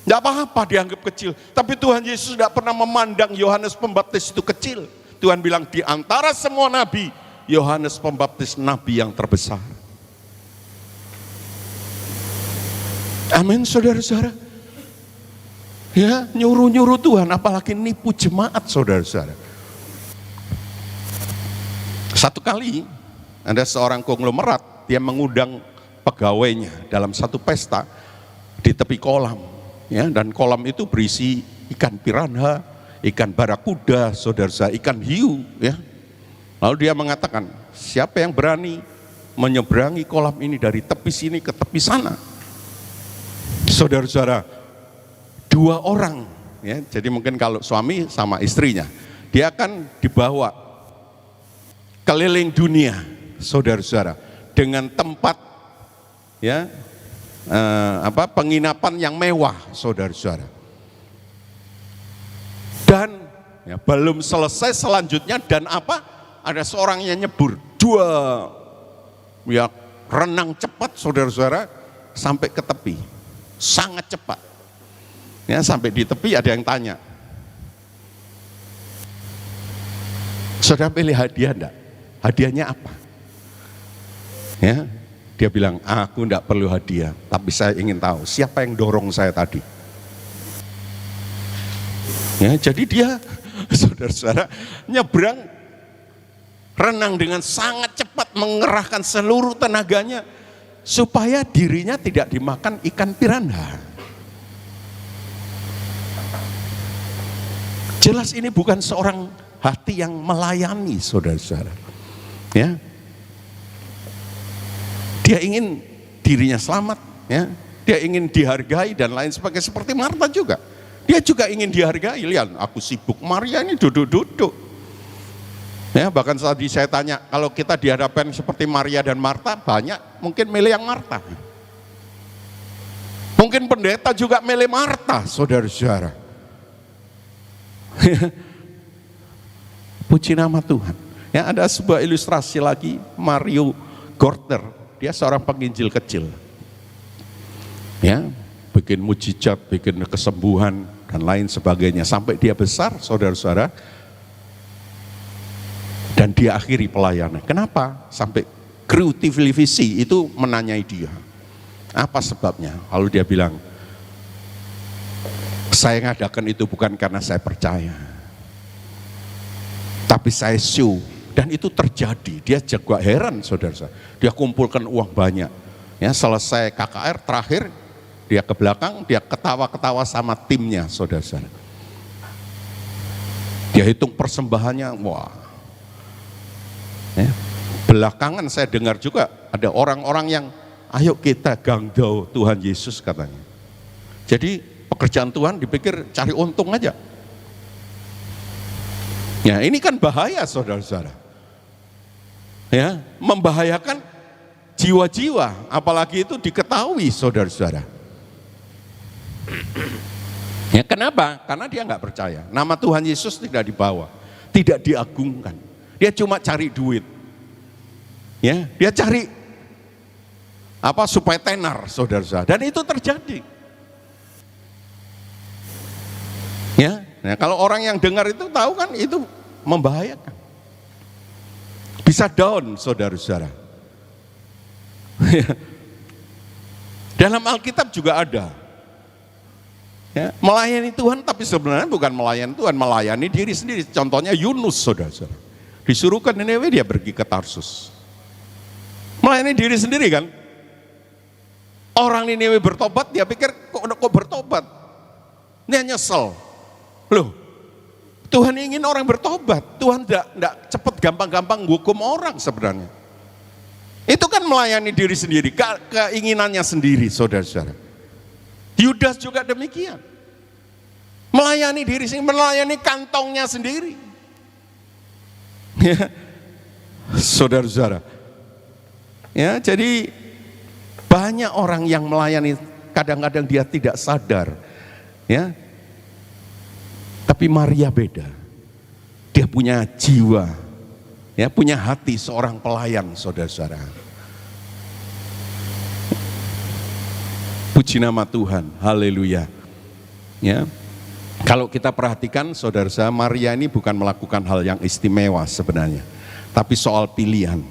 Tidak apa-apa dianggap kecil. Tapi Tuhan Yesus tidak pernah memandang Yohanes Pembaptis itu kecil. Tuhan bilang di antara semua nabi, Yohanes Pembaptis nabi yang terbesar. Amin, saudara-saudara. Ya, nyuruh-nyuruh Tuhan, apalagi nipu jemaat, saudara-saudara. Satu kali ada seorang konglomerat, dia mengundang pegawainya dalam satu pesta di tepi kolam, ya, dan kolam itu berisi ikan piranha, ikan barakuda, saudara-saudara, ikan hiu, ya. Lalu dia mengatakan, siapa yang berani menyeberangi kolam ini dari tepi sini ke tepi sana? Saudara-saudara, 2 orang, ya, jadi mungkin kalau suami sama istrinya, dia akan dibawa keliling dunia, saudara-saudara, dengan tempat, ya, penginapan yang mewah, saudara-saudara. Dan ya, belum selesai selanjutnya dan ada seorang yang nyebur 2, ya, renang cepat, saudara-saudara, sampai ke tepi, sangat cepat. Ya, sampai di tepi ada yang tanya, saudara pilih hadiah enggak? Hadiahnya apa? Ya, dia bilang, aku enggak perlu hadiah, tapi saya ingin tahu siapa yang dorong saya tadi. Ya, jadi dia, saudara-saudara, nyebrang, renang dengan sangat cepat, mengerahkan seluruh tenaganya supaya dirinya tidak dimakan ikan piranha. Jelas ini bukan seorang hati yang melayani, saudara-saudara. Ya, dia ingin dirinya selamat, ya, dia ingin dihargai dan lain sebagainya. Seperti Marta juga, dia juga ingin dihargai. Lihat, aku sibuk, Maria ini duduk-duduk. Ya, bahkan tadi saya tanya, kalau kita dihadapkan seperti Maria dan Marta, banyak mungkin milih yang Marta. Mungkin pendeta juga milih Marta, saudara-saudara. Puji nama Tuhan. Ya, ada sebuah ilustrasi lagi, Mario Gorter, dia seorang penginjil kecil. Ya, bikin mujizat, bikin kesembuhan, dan lain sebagainya. Sampai dia besar, saudara-saudara, dan dia akhiri pelayanan. Kenapa? Sampai kru televisi itu menanyai dia. Apa sebabnya? Lalu dia bilang, saya ngadakan itu bukan karena saya percaya, tapi saya show. Dan itu terjadi. Dia juga heran, saudara-saudara. Dia kumpulkan uang banyak. Ya, selesai KKR terakhir, dia ke belakang, dia ketawa-ketawa sama timnya, saudara-saudara. Dia hitung persembahannya, wah. Ya. Belakangan saya dengar juga ada orang-orang yang, ayo kita ganggu Tuhan Yesus katanya. Jadi pekerjaan Tuhan dipikir cari untung aja. Ya, ini kan bahaya, saudara-saudara. Ya, membahayakan jiwa-jiwa, apalagi itu diketahui, saudara-saudara. Ya, kenapa? Karena dia nggak percaya. Nama Tuhan Yesus tidak dibawa, tidak diagungkan. Dia cuma cari duit. Ya, dia cari apa supaya tenar, saudara-saudara. Dan itu terjadi. Ya, nah, kalau orang yang dengar itu tahu kan itu membahayakan. Bisa down, saudara-saudara. Dalam Alkitab juga ada. Ya, melayani Tuhan tapi sebenarnya bukan melayani Tuhan, melayani diri sendiri. Contohnya Yunus, saudara-saudara. Disuruh ke Niniwe, dia pergi ke Tarsus. Melayani diri sendiri kan. Orang Niniwe bertobat, dia pikir kok bertobat. Dia nyesel. Loh, Tuhan ingin orang bertobat. Tuhan tidak cepat gampang-gampang hukum orang sebenarnya. Itu kan melayani diri sendiri, keinginannya sendiri, saudara-saudara. Yudas juga demikian. Melayani diri sendiri, melayani kantongnya sendiri. Ya, saudara-saudara. Ya, jadi banyak orang yang melayani, kadang-kadang dia tidak sadar. Ya. Tapi Maria beda. Dia punya jiwa, ya, punya hati seorang pelayan, saudara-saudara. Puji nama Tuhan, haleluya. Ya, kalau kita perhatikan, saudara-saudara, Maria ini bukan melakukan hal yang istimewa sebenarnya, tapi soal pilihan.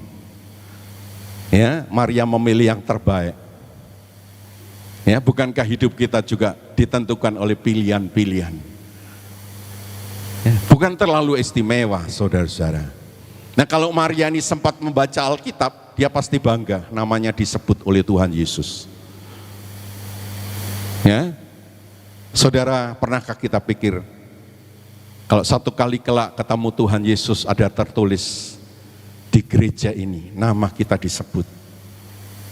Ya, Maria memilih yang terbaik. Ya, bukankah hidup kita juga ditentukan oleh pilihan-pilihan? Ya, bukan terlalu istimewa, saudara-saudara. Nah, kalau Maria ini sempat membaca Alkitab, dia pasti bangga, namanya disebut oleh Tuhan Yesus. Ya, saudara, pernahkah kita pikir kalau satu kali kelak ketemu Tuhan Yesus ada tertulis di gereja ini, nama kita disebut,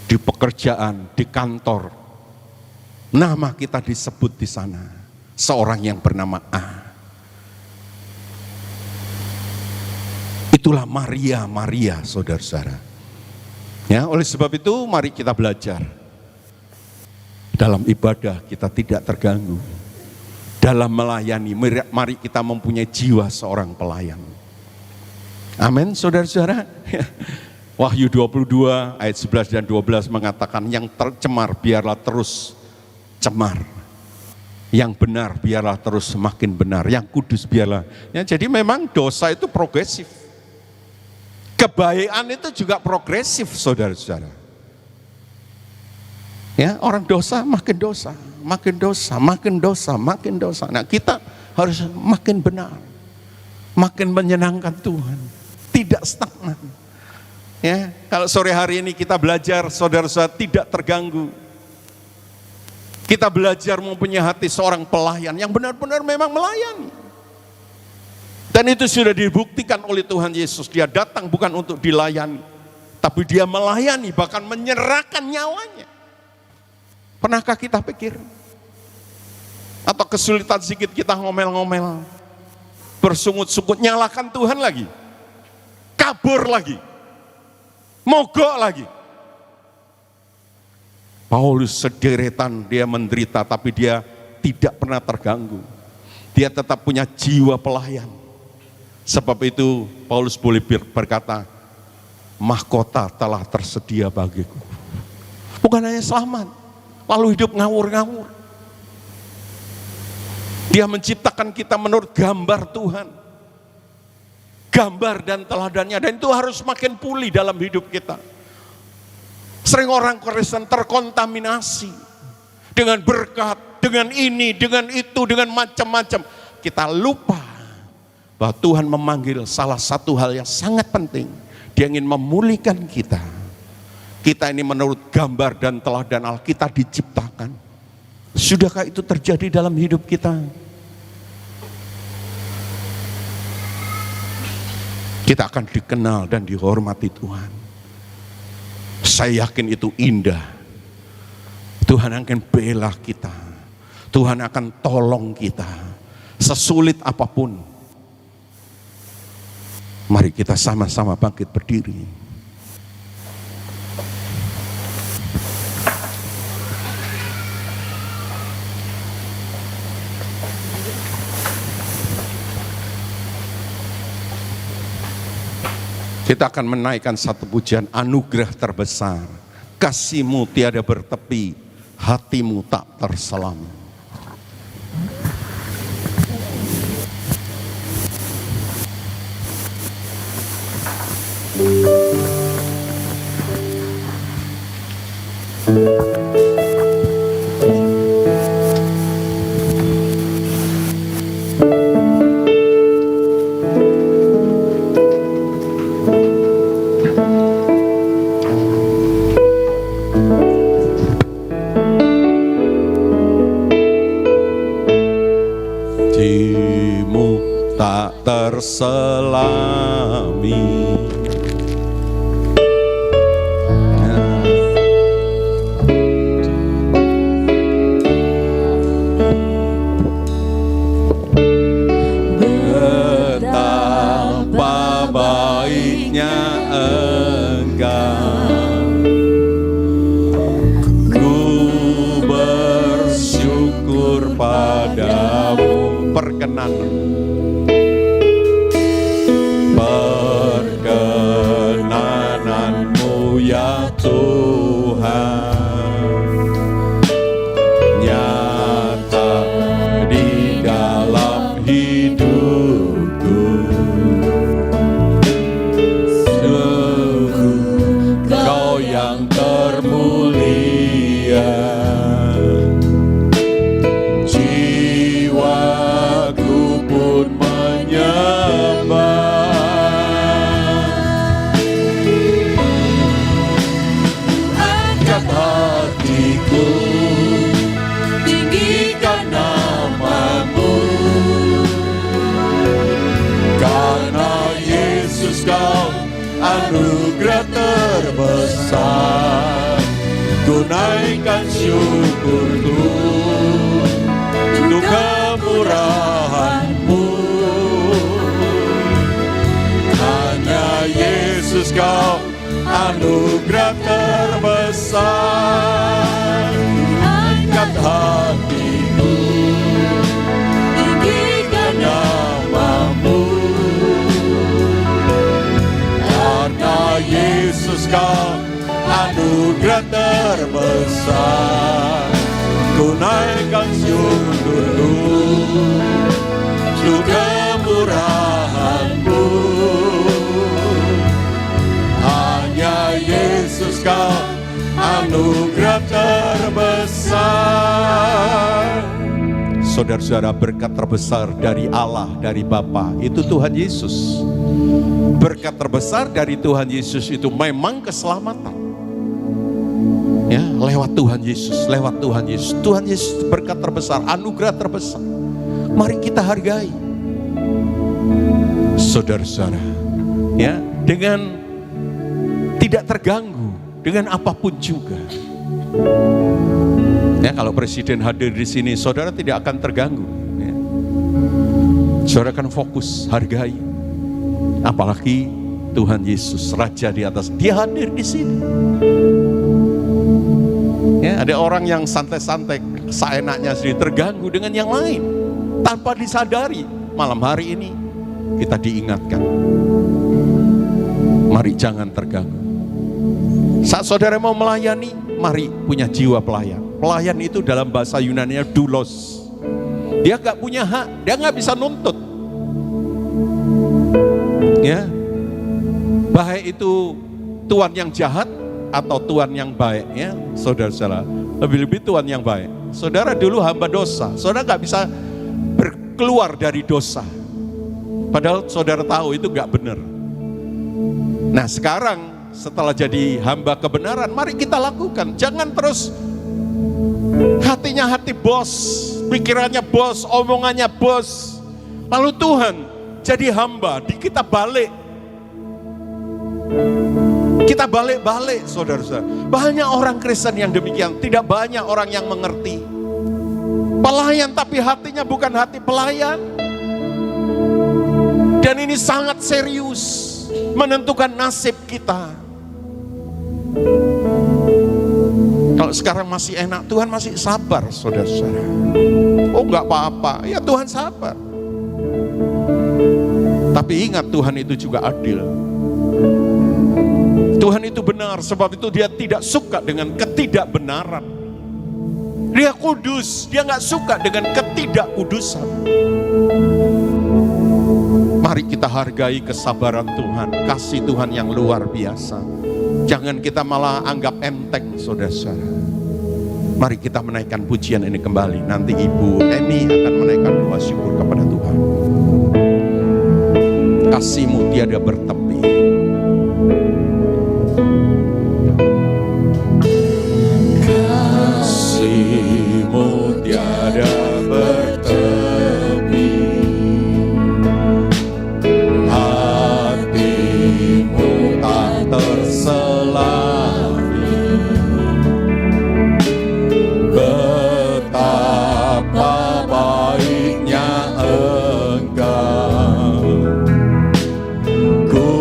di pekerjaan, di kantor, nama kita disebut di sana, seorang yang bernama A. Itulah Maria, saudara-saudara. Ya, oleh sebab itu mari kita belajar. Dalam ibadah kita tidak terganggu. Dalam melayani, mari kita mempunyai jiwa seorang pelayan. Amin, saudara-saudara. Wahyu 22 ayat 11 dan 12 mengatakan, yang tercemar biarlah terus cemar. Yang benar biarlah terus semakin benar. Yang kudus biarlah. Ya, jadi memang dosa itu progresif. Kebaikan itu juga progresif, saudara-saudara. Ya, orang dosa makin dosa, makin dosa, makin dosa, makin dosa. Nah, kita harus makin benar, makin menyenangkan Tuhan, tidak stagnan. Ya, kalau sore hari ini kita belajar, saudara-saudara, tidak terganggu. Kita belajar mempunyai hati seorang pelayan yang benar-benar memang melayani. Dan itu sudah dibuktikan oleh Tuhan Yesus. Dia datang bukan untuk dilayani, tapi dia melayani, bahkan menyerahkan nyawanya. Pernahkah kita pikir? Atau kesulitan sedikit kita ngomel-ngomel, bersungut-sungut, nyalakan Tuhan lagi, kabur lagi, mogok lagi. Paulus sederetan, dia menderita tapi dia tidak pernah terganggu. Dia tetap punya jiwa pelayan. Sebab itu Paulus boleh berkata, mahkota telah tersedia bagiku. Bukan hanya selamat, lalu hidup ngawur-ngawur. Dia menciptakan kita menurut gambar Tuhan. Gambar dan teladannya, dan itu harus makin pulih dalam hidup kita. Sering orang Kristen terkontaminasi dengan berkat, dengan ini, dengan itu, dengan macam-macam. Kita lupa bahwa Tuhan memanggil salah satu hal yang sangat penting. Dia ingin memulihkan kita. Kita ini menurut gambar dan teladan Allah kita diciptakan. Sudahkah itu terjadi dalam hidup kita? Kita akan dikenal dan dihormati Tuhan. Saya yakin itu indah. Tuhan akan bela kita. Tuhan akan tolong kita. Sesulit apapun. Mari kita sama-sama bangkit berdiri. Kita akan menaikkan satu pujian, anugerah terbesar. Kasih-Mu tiada bertepi, hati-Mu tak terselam. Hati-Mu tak terselami. Betapa baiknya Engkau, ku bersyukur padamu. Perkenanan-Mu ya Tuhan, nyata di dalam hidupku. Sungguh Kau yang termulia. Anugerah terbesar, ku naikkan syukurku untuk kemurahan-Mu. Hanya Yesus Kau anugerah terbesar. Angkat hatiku, tinggikan nama-Mu. Yesus Kau anugerah terbesar, ku naikkan syukurku untuk kemurahan-Mu. Hanya Yesus Kau anugerah terbesar. Saudara-saudara, berkat terbesar dari Allah, dari Bapa, itu Tuhan Yesus. Berkat terbesar dari Tuhan Yesus itu memang keselamatan. Ya, lewat Tuhan Yesus, lewat Tuhan Yesus. Tuhan Yesus berkat terbesar, anugerah terbesar. Mari kita hargai. Saudara-saudara, ya, dengan tidak terganggu dengan apapun juga. Ya, kalau presiden hadir di sini, saudara tidak akan terganggu. Ya. Saudara akan fokus, hargai. Apalagi Tuhan Yesus, Raja di atas, Dia hadir di sini. Ya, ada orang yang santai-santai, seenaknya sendiri, terganggu dengan yang lain tanpa disadari. Malam hari ini kita diingatkan, mari jangan terganggu. Saat saudara mau melayani, mari punya jiwa pelayan. Pelayan itu dalam bahasa Yunani doulos. Dia gak punya hak, dia gak bisa nuntut. Ya, baik itu Tuhan yang jahat atau Tuhan yang baik, ya saudara-saudara. Lebih-lebih Tuhan yang baik. Saudara dulu hamba dosa, saudara gak bisa berkeluar dari dosa. Padahal saudara tahu itu gak benar. Nah sekarang setelah jadi hamba kebenaran, mari kita lakukan. Jangan terus hatinya hati bos, pikirannya bos, omongannya bos. Lalu Tuhan jadi hamba, kita balik. Kita balik-balik saudara-saudara. Banyak orang Kristen yang demikian, tidak banyak orang yang mengerti. Pelayan tapi hatinya bukan hati pelayan. Dan ini sangat serius, menentukan nasib kita. Kalau sekarang masih enak, Tuhan masih sabar saudara-saudara. Oh enggak apa-apa, ya Tuhan sabar. Tapi ingat Tuhan itu juga adil. Tuhan itu benar, sebab itu dia tidak suka dengan ketidakbenaran. Dia kudus, dia gak suka dengan ketidakkudusan. Mari kita hargai kesabaran Tuhan, kasih Tuhan yang luar biasa. Jangan kita malah anggap enteng saudara-saudara. Mari kita menaikkan pujian ini kembali. Nanti Ibu Emi akan menaikkan doa syukur kepada Tuhan. Kasih-Mu tiada bertepi. Kasih-Mu tiada bertepi. Hati-Mu tak terselami. Betapa baiknya Engkau. Ku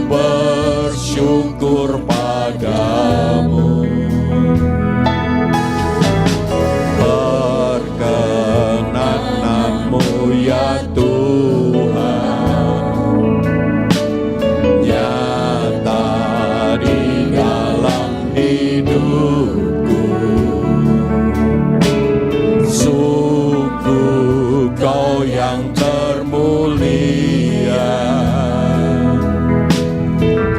bersyukur padamu. Perkenananmu ya Tuhan nyata di dalam hidupku. Sungguh Kau yang termulia.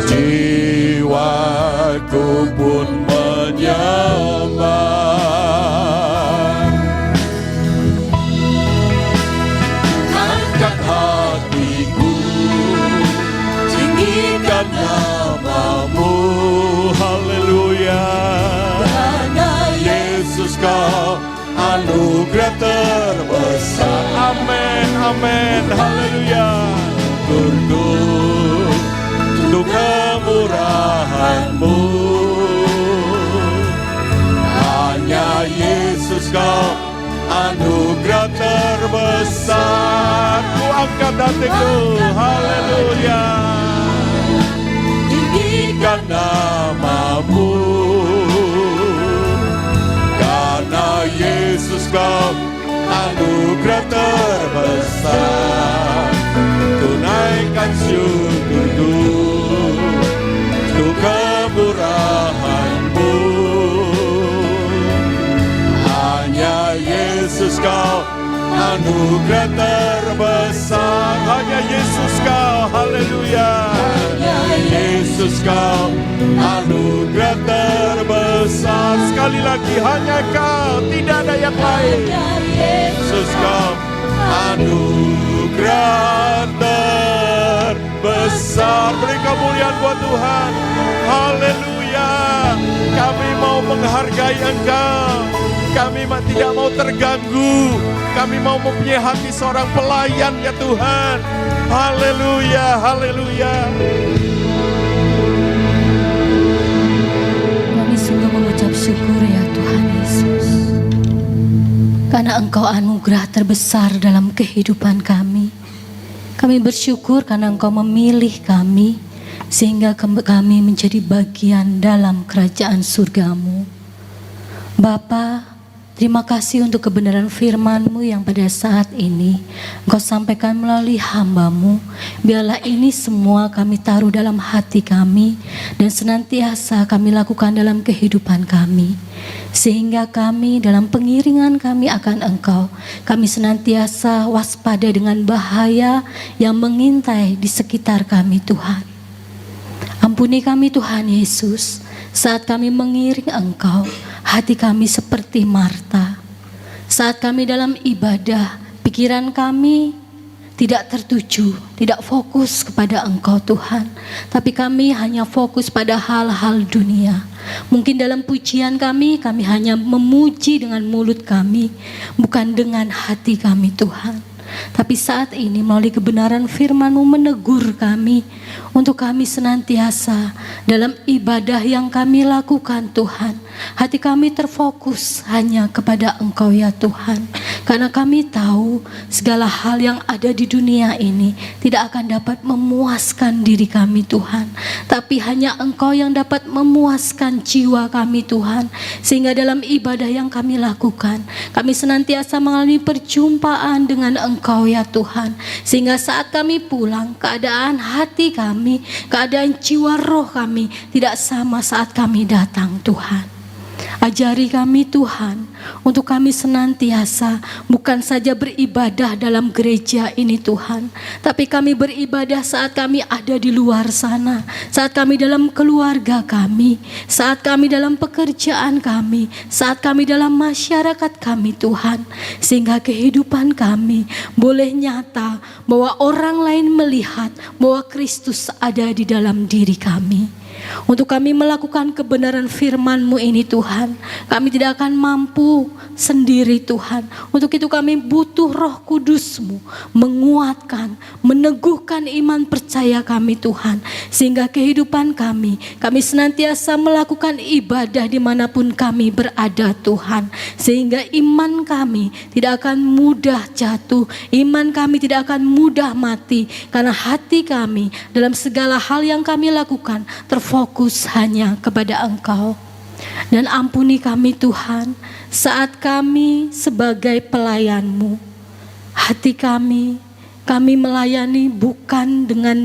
Jiwaku pun menyembah. Angkat hatiku, tinggikan nama-Mu. Haleluya. Yesus Kau anugerah terbesar. Amin, amin, haleluya. Syukur untuk kemurahan-Mu. Hanya Yesus Kau anugerah terbesar. Ku angkat hatiku, haleluya. Tinggikan nama-Mu. Karena Yesus Kau anugerah terbesar. Tunaikan syukurku untuk kemurahan-Mu. Hanya Yesus Kau anugerah terbesar. Hanya Yesus Kau, haleluya. Yesus Kau anugerah terbesar. Sekali lagi, hanya Kau, tidak ada yang lain. Yesus Kau anugerah terbesar. Beri kemuliaan buat Tuhan. Haleluya. Kami mau menghargai Engkau. Kami tidak mau terganggu. Kami mau mempunyai hati seorang pelayan ya Tuhan. Haleluya, haleluya. Kami sungguh mengucap syukur ya Tuhan Yesus. Karena Engkau anugerah terbesar dalam kehidupan kami. Kami bersyukur karena Engkau memilih kami. Sehingga kami menjadi bagian dalam kerajaan surga-Mu. Bapa, Terima kasih untuk kebenaran firman-Mu yang pada saat ini Engkau sampaikan melalui hamba-Mu. Biarlah ini semua kami taruh dalam hati kami dan senantiasa kami lakukan dalam kehidupan kami. Sehingga kami dalam pengiringan kami akan Engkau, kami senantiasa waspada dengan bahaya yang mengintai di sekitar kami Tuhan. Ampuni kami Tuhan Yesus, saat kami mengiring Engkau, hati kami seperti Marta. Saat kami dalam ibadah, pikiran kami tidak tertuju, tidak fokus kepada Engkau Tuhan. Tapi kami hanya fokus pada hal-hal dunia. Mungkin dalam pujian kami hanya memuji dengan mulut kami, bukan dengan hati kami Tuhan. Tapi saat ini melalui kebenaran firman-Mu menegur kami untuk kami senantiasa dalam ibadah yang kami lakukan Tuhan. Hati kami terfokus hanya kepada Engkau ya Tuhan. Karena kami tahu segala hal yang ada di dunia ini tidak akan dapat memuaskan diri kami Tuhan. Tapi hanya Engkau yang dapat memuaskan jiwa kami Tuhan. Sehingga dalam ibadah yang kami lakukan, kami senantiasa mengalami perjumpaan dengan Engkau ya Tuhan. Sehingga saat kami pulang, keadaan hati kami, keadaan jiwa roh kami tidak sama saat kami datang Tuhan. Ajari kami Tuhan untuk kami senantiasa bukan saja beribadah dalam gereja ini Tuhan, tapi kami beribadah saat kami ada di luar sana, saat kami dalam keluarga kami, saat kami dalam pekerjaan kami, saat kami dalam masyarakat kami Tuhan. Sehingga kehidupan kami boleh nyata bahwa orang lain melihat bahwa Kristus ada di dalam diri kami. Untuk kami melakukan kebenaran firman-Mu ini Tuhan, kami tidak akan mampu sendiri Tuhan. Untuk itu kami butuh Roh Kudus-Mu menguatkan, meneguhkan iman percaya kami Tuhan. Sehingga kehidupan kami senantiasa melakukan ibadah dimanapun kami berada Tuhan. Sehingga iman kami tidak akan mudah jatuh, iman kami tidak akan mudah mati. Karena hati kami dalam segala hal yang kami lakukan terfokus hanya kepada Engkau. Dan ampuni kami Tuhan, saat kami sebagai pelayan-Mu, hati kami melayani bukan dengan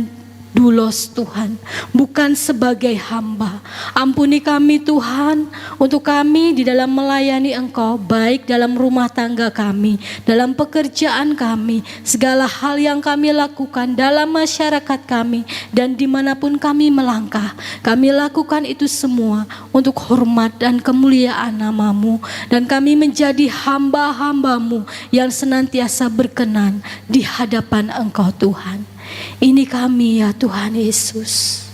dulos Tuhan, bukan sebagai hamba. Ampuni kami Tuhan, untuk kami di dalam melayani Engkau, baik dalam rumah tangga kami, dalam pekerjaan kami, segala hal yang kami lakukan dalam masyarakat kami, dan dimanapun kami melangkah, kami lakukan itu semua untuk hormat dan kemuliaan nama-Mu, dan kami menjadi hamba-hamba-Mu yang senantiasa berkenan di hadapan Engkau Tuhan. Ini kami ya Tuhan Yesus.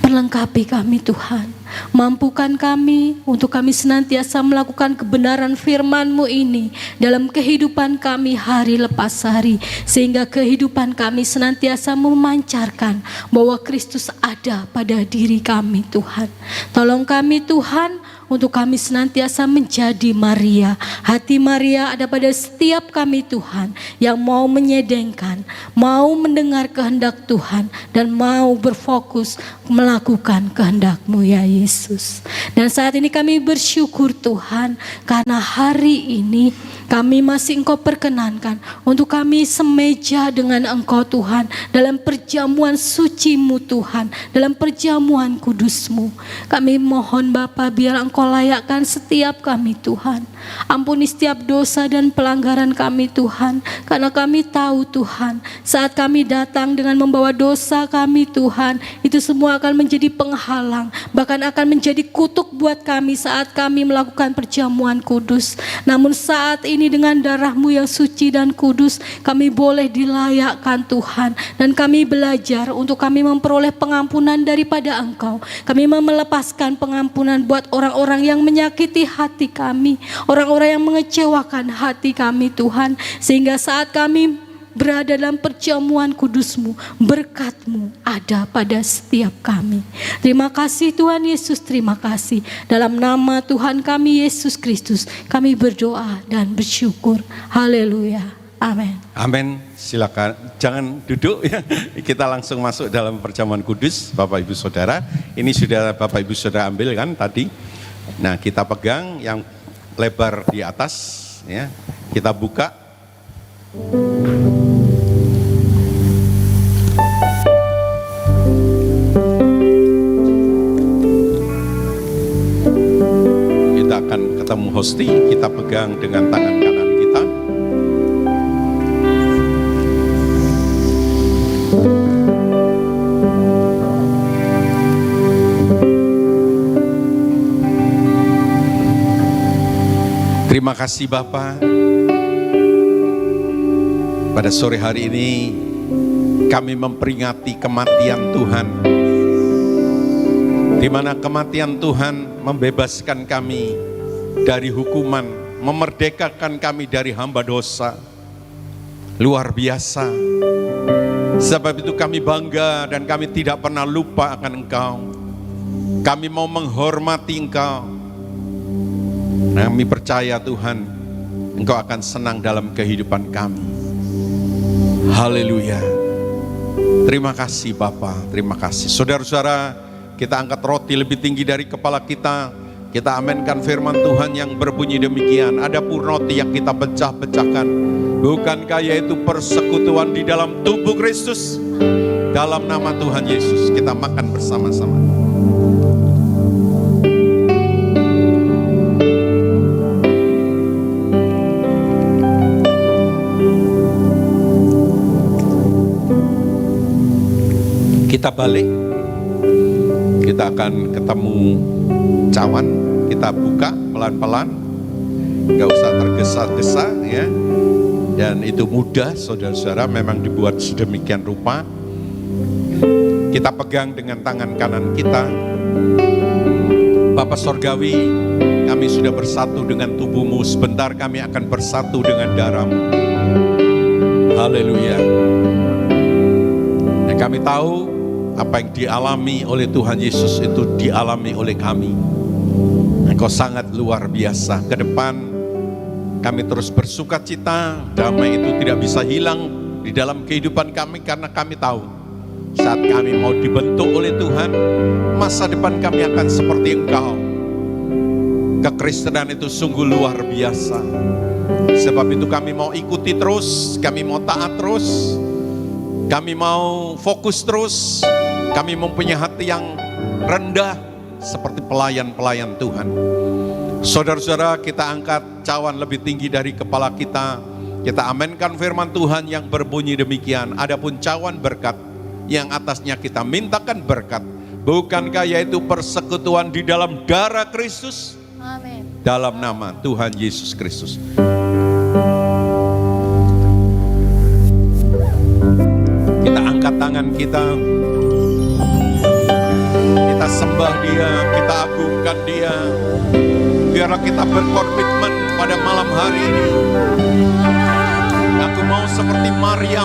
Perlengkapi kami Tuhan. Mampukan kami untuk kami senantiasa melakukan kebenaran firman-Mu ini dalam kehidupan kami hari lepas hari. Sehingga kehidupan kami senantiasa memancarkan bahwa Kristus ada pada diri kami Tuhan. Tolong kami Tuhan untuk kami senantiasa menjadi Maria. Hati Maria ada pada setiap kami Tuhan, yang mau menyedengkan, mau mendengar kehendak Tuhan, dan mau berfokus melakukan kehendak-Mu ya Yesus. Dan saat ini kami bersyukur Tuhan, karena hari ini kami masih Engkau perkenankan untuk kami semeja dengan Engkau Tuhan, dalam perjamuan suci-Mu Tuhan, dalam perjamuan kudus-Mu. Kami mohon Bapa, biar Engkau layakkan setiap kami Tuhan. Ampuni setiap dosa dan pelanggaran kami Tuhan, karena kami tahu Tuhan, saat kami datang dengan membawa dosa kami Tuhan, itu semua akan menjadi penghalang, bahkan akan menjadi kutuk buat kami saat kami melakukan perjamuan kudus. Namun saat ini dengan darah-Mu yang suci dan kudus, kami boleh dilayakkan Tuhan, dan kami belajar untuk kami memperoleh pengampunan daripada Engkau. Kami mau melepaskan pengampunan buat orang-orang yang menyakiti hati kami, orang-orang yang mengecewakan hati kami Tuhan. Sehingga saat kami berada dalam perjamuan kudus-Mu, berkat-Mu ada pada setiap kami. Terima kasih Tuhan Yesus, terima kasih. Dalam nama Tuhan kami Yesus Kristus, kami berdoa dan bersyukur. Haleluya. Amin. Amin. Silakan, jangan duduk ya. Kita langsung masuk dalam perjamuan kudus, Bapak Ibu Saudara. Ini sudah Bapak Ibu Saudara ambil kan tadi. Nah, kita pegang yang lebar di atas, ya. Kita buka. Kita akan ketemu hosti, kita pegang dengan tangan kanan kita. Terima kasih Bapa. Pada sore hari ini kami memperingati kematian Tuhan, di mana kematian Tuhan membebaskan kami dari hukuman, memerdekakan kami dari hamba dosa. Luar biasa. Sebab itu kami bangga dan kami tidak pernah lupa akan Engkau. Kami mau menghormati Engkau. Kami percaya Tuhan, Engkau akan senang dalam kehidupan kami. Haleluya. Terima kasih Bapa, terima kasih. Saudara-saudara, kita angkat roti lebih tinggi dari kepala kita. Kita amenkan firman Tuhan yang berbunyi demikian. Adapun roti yang kita pecah-pecahkan, bukankah yaitu persekutuan di dalam tubuh Kristus? Dalam nama Tuhan Yesus, kita makan bersama-sama. Kita balik, kita akan ketemu cawan, kita buka pelan-pelan, gak usah tergesa-gesa ya. Dan itu mudah, saudara-saudara, memang dibuat sedemikian rupa. Kita pegang dengan tangan kanan kita. Bapa Sorgawi, kami sudah bersatu dengan tubuh-Mu, sebentar kami akan bersatu dengan darah-Mu. Haleluya. Dan kami tahu apa yang dialami oleh Tuhan Yesus itu dialami oleh kami. Engkau sangat luar biasa. Ke depan kami terus bersuka cita. Damai itu tidak bisa hilang di dalam kehidupan kami, karena kami tahu saat kami mau dibentuk oleh Tuhan, masa depan kami akan seperti Engkau. Kekristenan itu sungguh luar biasa. Sebab itu kami mau ikuti terus, kami mau taat terus, kami mau fokus terus. Kami mempunyai hati yang rendah seperti pelayan-pelayan Tuhan. Saudara-saudara, kita angkat cawan lebih tinggi dari kepala kita. Kita amenkan firman Tuhan yang berbunyi demikian. Adapun cawan berkat, yang atasnya kita mintakan berkat. Bukankah yaitu persekutuan di dalam darah Kristus? Amin. Dalam nama Tuhan Yesus Kristus. Kita angkat tangan kita. Kita sembah Dia, kita agungkan Dia. Biarlah kita berkomitmen pada malam hari ini. Aku mau seperti Maria